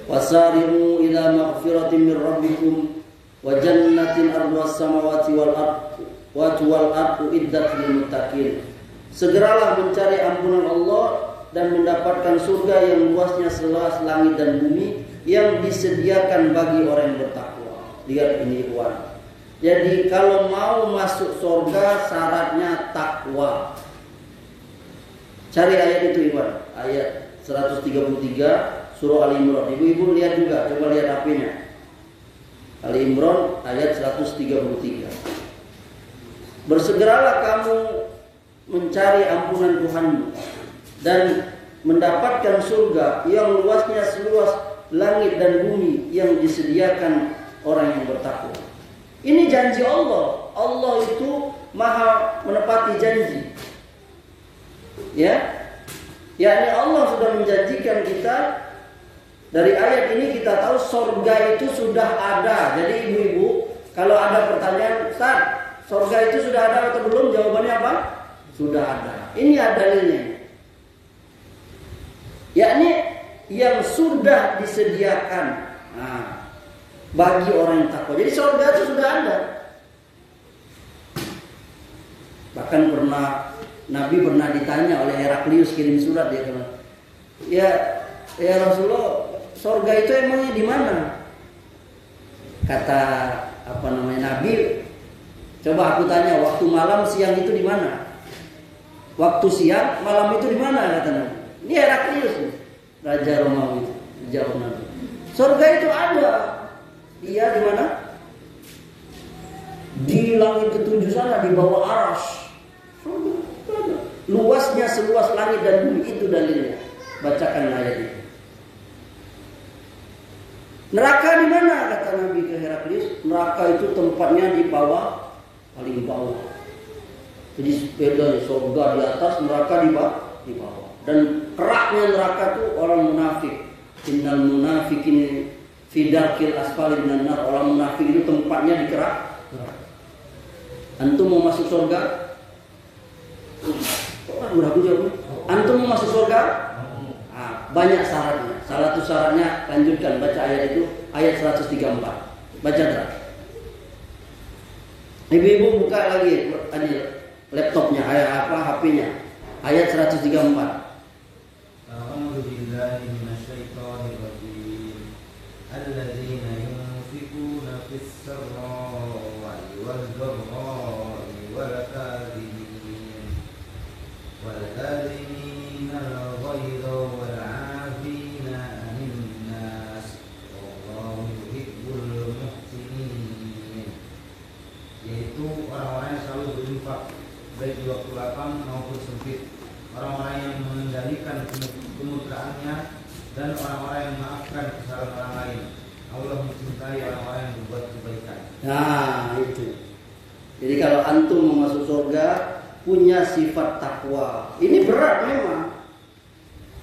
Wasari'u ila maghfiratin min rabbikum wa jannatin arduhas samawati wal ardu iddat lil muttaqin. Segeralah mencari ampunan Allah dan mendapatkan surga yang luasnya seluas langit dan bumi yang disediakan bagi orang yang bertakwa. Lihat ini Iwan. Jadi kalau mau masuk surga syaratnya takwa. Cari ayat itu Iwan, ayat 133 surah Ali Imran. Ibu-ibu lihat juga, coba lihat HP-nya. Ali Imran ayat 133. Bersegeralah kamu mencari ampunan Tuhanmu dan mendapatkan surga yang luasnya seluas langit dan bumi yang disediakan orang yang bertakwa. Ini janji Allah. Allah itu maha menepati janji. Ya, yakni Allah sudah menjanjikan kita. Dari ayat ini kita tahu surga itu sudah ada. Jadi ibu-ibu, kalau ada pertanyaan, Ustaz, surga itu sudah ada atau belum? Jawabannya apa? Sudah ada. Ini dalilnya. Yakni yang sudah disediakan bagi orang yang takwa. Jadi surga itu sudah ada. Bahkan Nabi pernah ditanya oleh Heraklius, kirim surat dia bilang, ya Rasulullah, surga itu emangnya di mana? Kata Nabi, coba aku tanya, waktu malam siang itu di mana? Waktu siang malam itu di mana? Kata Nabi. Ini Heraklius, Raja Romawi, jawab Nabi. Surga itu ada. Dia di mana? Di langit ketujuh sana, di bawah aras. Luasnya seluas langit dan bumi, itu dalilnya. Bacakan ayat ini. Neraka di mana? Kata Nabi ke Heraklius. Neraka itu tempatnya di bawah paling bawah. Jadi sepeda surga di atas, neraka di bawah. Dan keraknya neraka itu orang munafik. Innal munafiqin fi darkil asfali minan nar. Orang munafik itu tempatnya di kerak. Antum mau masuk surga? Ragu jawabnya. Antum mau masuk surga? Banyak syaratnya. Salah satu syaratnya, lanjutkan baca ayat itu, ayat 134. Baca dah. Ibu-ibu buka lagi laptopnya, ayat apa, HP-nya. Ayat 134. A'udzu billahi minasyaitonir rajim. Alladzina yunfiquna fis-sarra'i wad-dharra'i wal kadhimin wal kadhimina al-ghayza wal 'afina 'anil nas wallahu yuhibbul muhsinin. Yaitu orang-orang yang selalu berinfak baik di waktu lapang maupun sempit, orang-orang yang mengendalikan kemurkaannya, dan orang-orang yang memaafkan kesalahan orang lain. Allah mencintai orang-orang yang berbuat kebaikan. Nah itu. Jadi kalau antum mau masuk surga, punya sifat takwa. Ini berat memang.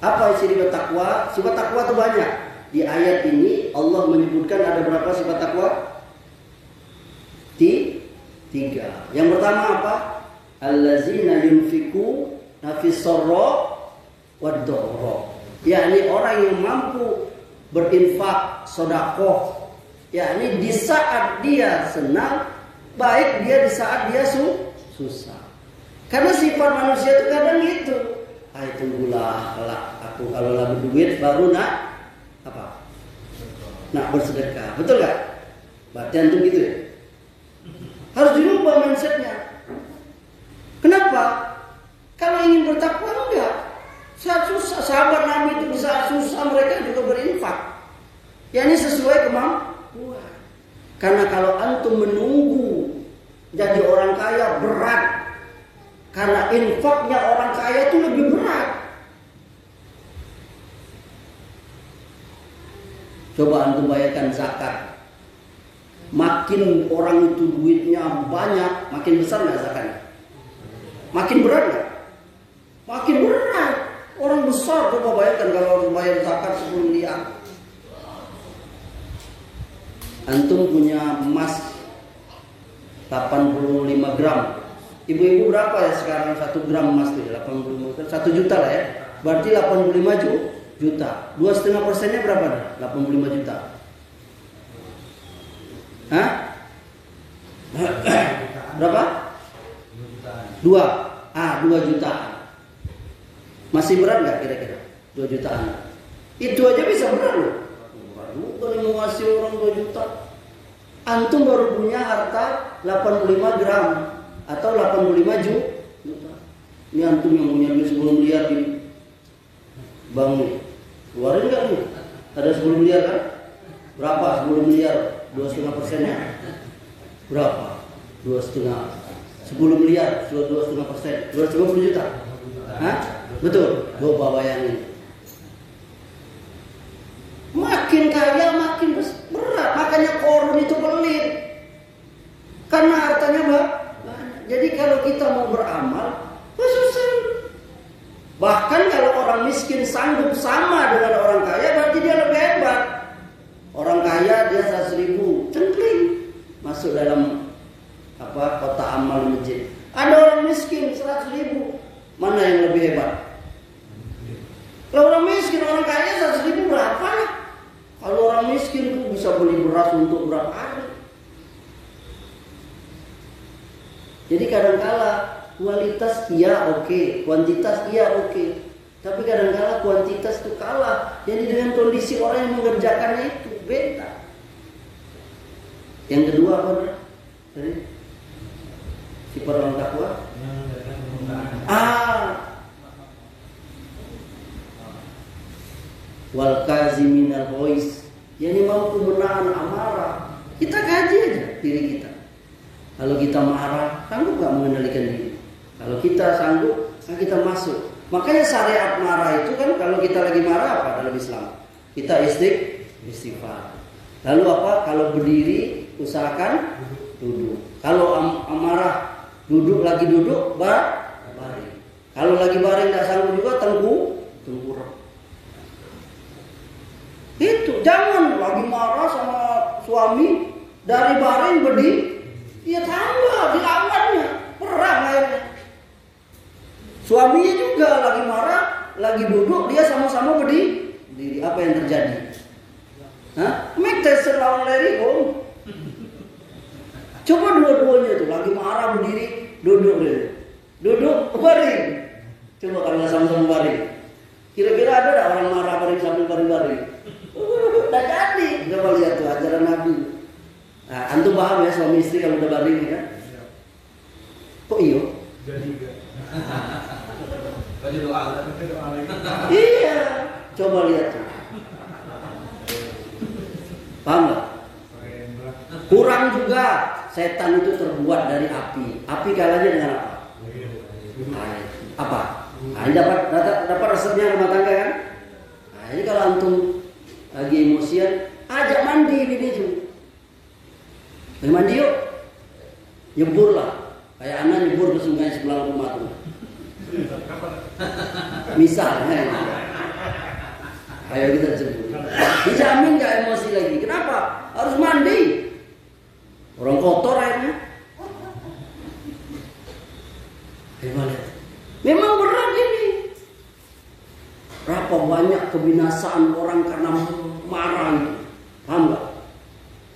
Apa sifat takwa? Sifat takwa itu banyak. Di ayat ini Allah menyebutkan ada berapa sifat takwa? Tiga. Yang pertama apa? Allazina yunfiku nafis sarra wad dharra. Yakni orang yang mampu berinfak, sedekah, yakni di saat dia senang, baik dia di saat dia susah. Karena sifat manusia itu kadang gitu. Tunggulah aku kalau lagi duit baru nak bersedekah. Betul gak? Berarti antum gitu ya? Harus dirubah mindsetnya. Kenapa? Kalau ingin bertakwa enggak. Saat susah, sahabat Nabi itu di saat susah mereka juga berinfak. Ya ini sesuai kemampuan. Karena kalau antum menunggu jadi orang kaya berat. Karena infaknya orang kaya itu lebih berat. Coba antum bayangkan zakat. Makin orang itu duitnya banyak, makin besar nggak zakatnya? Makin berat nggak? Makin berat. Orang besar, coba bayangkan kalau harus bayar zakat 10 miliar. Antum punya emas 85 gram. Ibu-ibu berapa ya sekarang 1 gram emas itu? 85 gram, 1 juta lah ya. Berarti 85 juta. 2,5%-nya berapa? 85 juta. Hah? Berapa? 2 jutaan. Masih berat nggak kira-kira? 2 jutaan. Itu aja bisa berat loh. Baru mau ngasih orang 2 juta. Antum baru punya harta 85 gram atau 85 juta. Ini antum yang punya duit 10 miliar di bank nih. Keluarin nggak nih? Ada 10 miliar kan? Berapa 10 miliar? 2,5%-nya? Berapa? 2,5. 10 miliar, 2,5%, 250 juta. Hah? Betul? Coba bayangin. Makin kaya makin berat. Makanya korun itu pelit. Karena hartanya banyak. Jadi kalau kita mau beramal, susah. Bahkan kalau orang miskin sanggup sama dengan orang kaya, berarti dia lebih hebat. Orang kaya dia 100.000, cengkling masuk dalam kota amal masjid. Ada orang miskin 100.000, mana yang lebih hebat? Kalau orang miskin, orang kaya 100.000 berapa? Kalau orang miskin itu bisa beli beras untuk berapa hari. Jadi kadang-kala kualitas iya oke, kuantitas iya oke. Tapi kadang-kala kuantitas itu kalah. Jadi dengan kondisi orang yang mengerjakannya itu beda. Yang kedua apa? Sifat orang takwa. Wal kaziminal ghaiz. Yani mampu menahan amarah. Kita kaji aja diri kita. Kalau kita marah, sanggup nggak mengendalikan diri? Kalau kita sanggup, kan kita masuk. Makanya syariat marah itu kan kalau kita lagi marah apa dalam Islam? Kita istighfar. Lalu apa? Kalau berdiri usahakan duduk. Kalau amarah duduk baring. Kalau lagi baring nggak sanggup juga tengkurap. Itu jangan lagi marah sama suami dari baring berdiri, ya tambah dilawannya perang akhirnya. Suaminya juga lagi marah, lagi duduk, dia sama-sama berdiri. Apa yang terjadi? Make test lawan Larry Home. Coba dua-duanya tuh lagi marah berdiri, duduk baring. Coba kalau sama-sama baring. Kira-kira ada tak orang marah baring sambil baring-baring? Udah jadi. Coba lihat tuh ajaran Nabi. Nah, antum paham ya suami istri kalau udah baring ya? Kok iyo? Jadi enggak. Baca doa lagi. Iya. Coba lihat tuh. Paham nggak? Kurang juga. Setan itu terbuat dari api. Api kalahnya dengan apa? Apa? Nah, ini dapat resepnya rumah tangga kan? Nah, ini kalau antum lagi emosian, ajak mandi bini itu. Mandi yuk. Nyebur lah. Kayak anak nyebur ke sungai sebelah rumah tuh. Misalnya. Ayo kita sebut. Dijamin gak emosi lagi. Kenapa? Harus mandi. Orang kotor airnya. Gimana? Memang berat ini. Berapa banyak kebinasaan orang karena marah itu. Paham gak?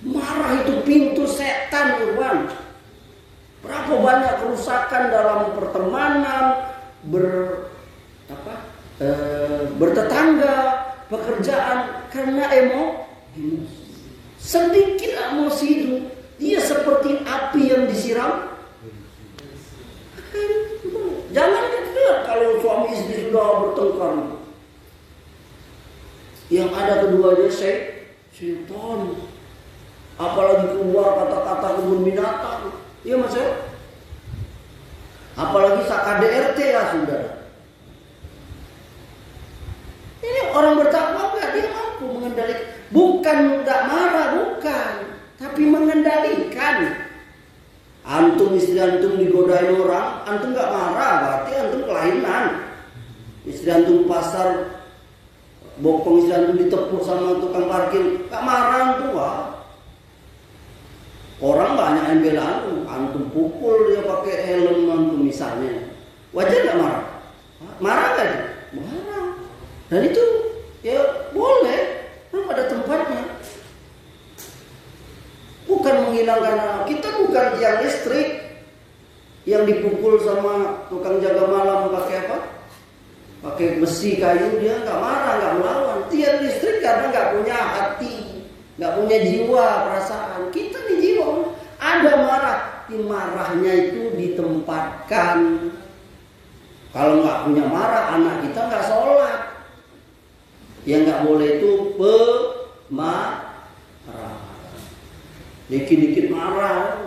Marah itu pintu setan, Irwan. Berapa banyak kerusakan dalam pertemanan, bertetangga, pekerjaan karena emosi. Sedikit emosi itu dia seperti api yang disiram. Jangan lihat kalau suami istri sudah bertengkar, yang ada keduanya syaitan. Apalagi keluar kata-kata kebun binatang, iya mas ya. Apalagi KDRT ya sudah. Ini orang bertakwa enggak, dia mampu mengendalikan. Bukan enggak marah, bukan, tapi mengendalikan. Antum istri antum digodain orang, antum enggak marah, berarti antum kelainan. Istri antum pasar, bokong istri antum ditepuk sama tukang parkir, enggak marah antum, wah. Orang banyak yang bela antum pukul dia pakai helm antum misalnya. Wajar enggak marah? Marah enggak? Marah. Dan itu ya boleh, pada tempatnya. Bukan menghilangkan, kita bukan tiang listrik yang dipukul sama tukang jaga malam pakai apa? Pakai besi kayu, dia nggak marah, nggak melawan. Tiang listrik karena nggak punya hati, nggak punya jiwa, perasaan. Kita nih jiwa, ada marah, marahnya itu ditempatkan. Kalau nggak punya marah, anak kita nggak sholat. Yang nggak boleh itu pemarah. Dikit-dikit marah,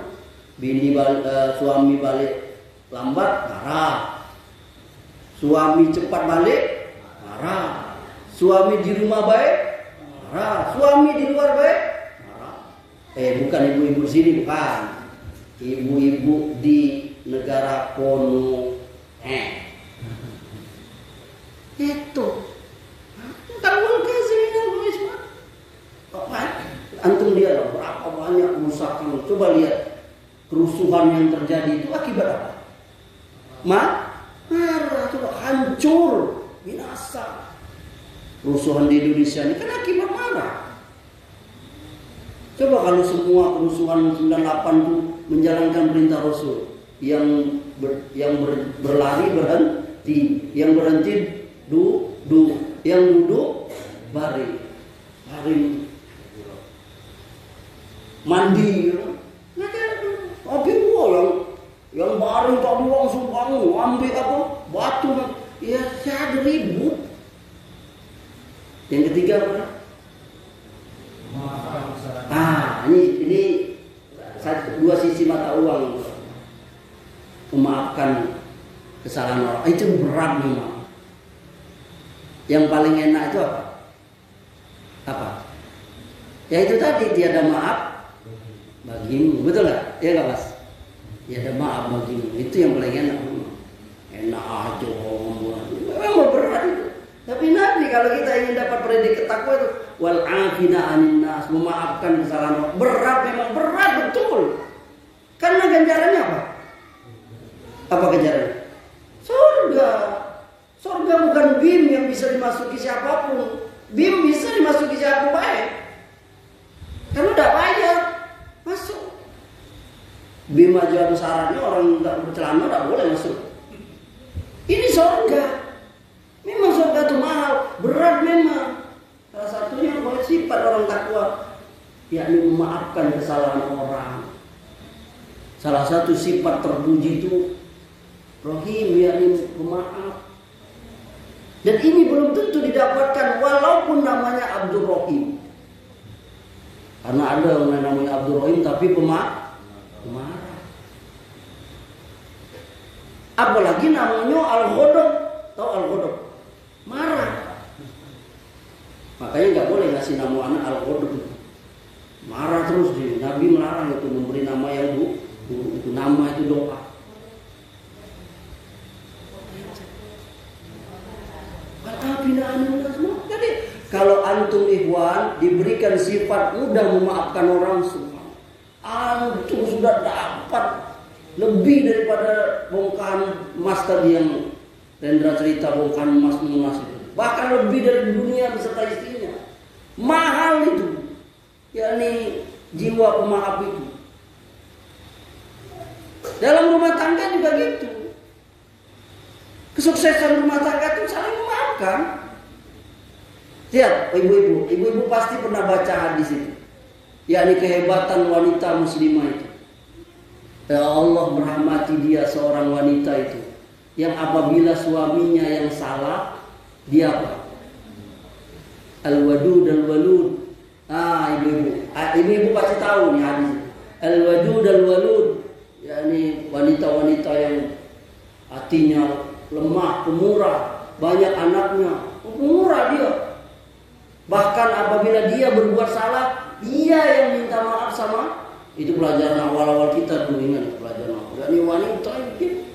suami balik lambat marah, suami cepat balik marah, suami di rumah baik marah, suami di luar baik marah. Bukan ibu-ibu sini, bukan, ibu-ibu di negara kono. Itu tanggung kasih antum lihat berapa banyak kerusakan. Coba lihat kerusuhan yang terjadi itu akibat apa? Marah, coba hancur, binasa. Kerusuhan di Indonesia ini kan akibat marah. Coba kalau semua kerusuhan 98 itu menjalankan perintah Rasul, yang berlari berhenti, yang berhenti duduk, yang duduk baring. Mandi, tapi yang baring tadi langsung bangun, ambil apa batu, ya saya ribut. Yang ketiga apa? Ini dua sisi mata uang. Memaafkan kesalahan orang itu berat memang. Yang paling enak itu apa? Ya itu tadi, tiada maaf bagimu, betul nggak? Ya nggak Mas? Tiada maaf bagimu, itu yang paling enak. Enak aja memang berat itu. Tapi Nabi kalau kita ingin dapat predikat takwa itu wal afina anin nas, memaafkan kesalahan orang. Berat, memang berat betul. Karena ganjarannya apa? Apa ganjarannya? Surga. Surga bukan BIM yang bisa dimasuki siapapun. BIM bisa dimasuki siapa baik. Karena udah bayar masuk. BIM aja ada syaratnya, orang nggak bercelana nggak boleh masuk. Ini surga. Memang surga itu mahal, berat memang. Salah satunya adalah sifat orang takwa, yakni memaafkan kesalahan orang. Salah satu sifat terpuji itu Rahim, yakni pemaaf. Dan ini belum tentu didapatkan walaupun namanya Abdul Rahim. Karena ada orang namanya Abdul Rahim tapi pemarah. Apalagi namanya Al-Ghadab. Tahu Al-Ghadab? Marah. Makanya nggak boleh ngasih nama anak Al-Ghadab. Marah terus dia. Nabi melarang itu memberi nama yang buruk. Itu nama itu doa. Jadi kalau antum ikhwan diberikan sifat mudah memaafkan orang, antum sudah dapat lebih daripada bongkahan emas tadi yang Rendra cerita, bongkahan emas itu. Bahkan lebih dari dunia beserta istrinya. Mahal itu. Yakni jiwa pemaaf itu. Dalam rumah tangga juga gitu. Kesuksesan rumah tangga itu saling memaafkan. Lihat ibu-ibu pasti pernah baca hadis itu. Yakni kehebatan wanita muslimah itu. Ya Allah merahmati dia seorang wanita itu. Yang apabila suaminya yang salah, dia apa? Al-wadud al-walud. Ibu-ibu pasti tahu nih hadis. Al-wadud al-walud. Yakni wanita-wanita yang hatinya lemah, pemurah, banyak anaknya, pemurah dia. Bahkan apabila dia berbuat salah, dia yang minta maaf sama. Itu pelajaran awal-awal kita dulu, ingat pelajaran awal. Ini wanita ini, ini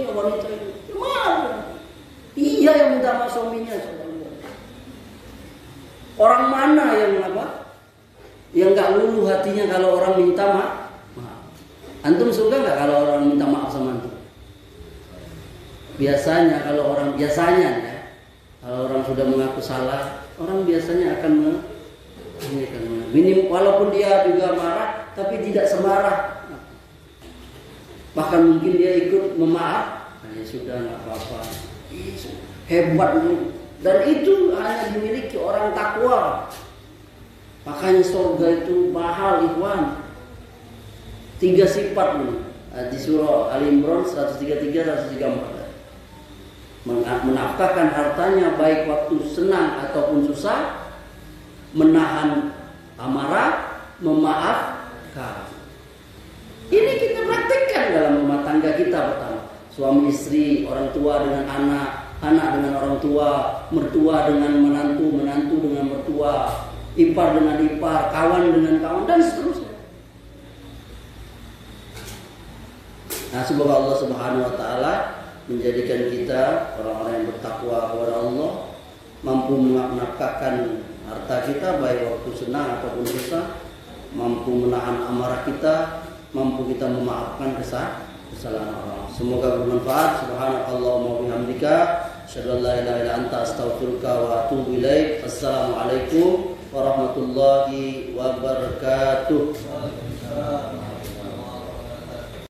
wanita ini, maaf. Iya yang minta maaf suaminya. Orang mana yang apa? Yang nggak luluh hatinya kalau orang minta maaf? Antum suka nggak kalau orang minta maaf sama antum? Biasanya kalau orang kalau orang sudah mengaku salah, orang biasanya akan minim, walaupun dia juga marah, tapi tidak semarah. Bahkan mungkin dia ikut memaaf. Ya sudah, nggak apa-apa. Hebat itu. Dan itu hanya dimiliki orang takwa. Makanya surga itu mahal, ikhwan. 3 sifat di surah Al-Imran 133-134. Menafkahkan hartanya baik waktu senang ataupun susah, menahan amarah, memaafkan. Ini kita praktikkan dalam rumah tangga kita pertama. Suami istri, orang tua dengan anak, anak dengan orang tua, mertua dengan menantu, menantu dengan mertua, ipar dengan ipar, kawan dengan kawan, dan seterusnya. Nah, semoga Allah Subhanahu wa taala menjadikan kita orang-orang yang bertakwa kepada Allah, mampu menafkahkan harta kita baik waktu senang ataupun susah, mampu menahan amarah kita, mampu kita memaafkan kesalahan orang. Semoga bermanfaat. Subhanakallahumma wa bihamdika, asyhadu an la ilaha illa anta, astaghfiruka wa atubu ilaik. Assalamualaikum warahmatullahi wabarakatuh.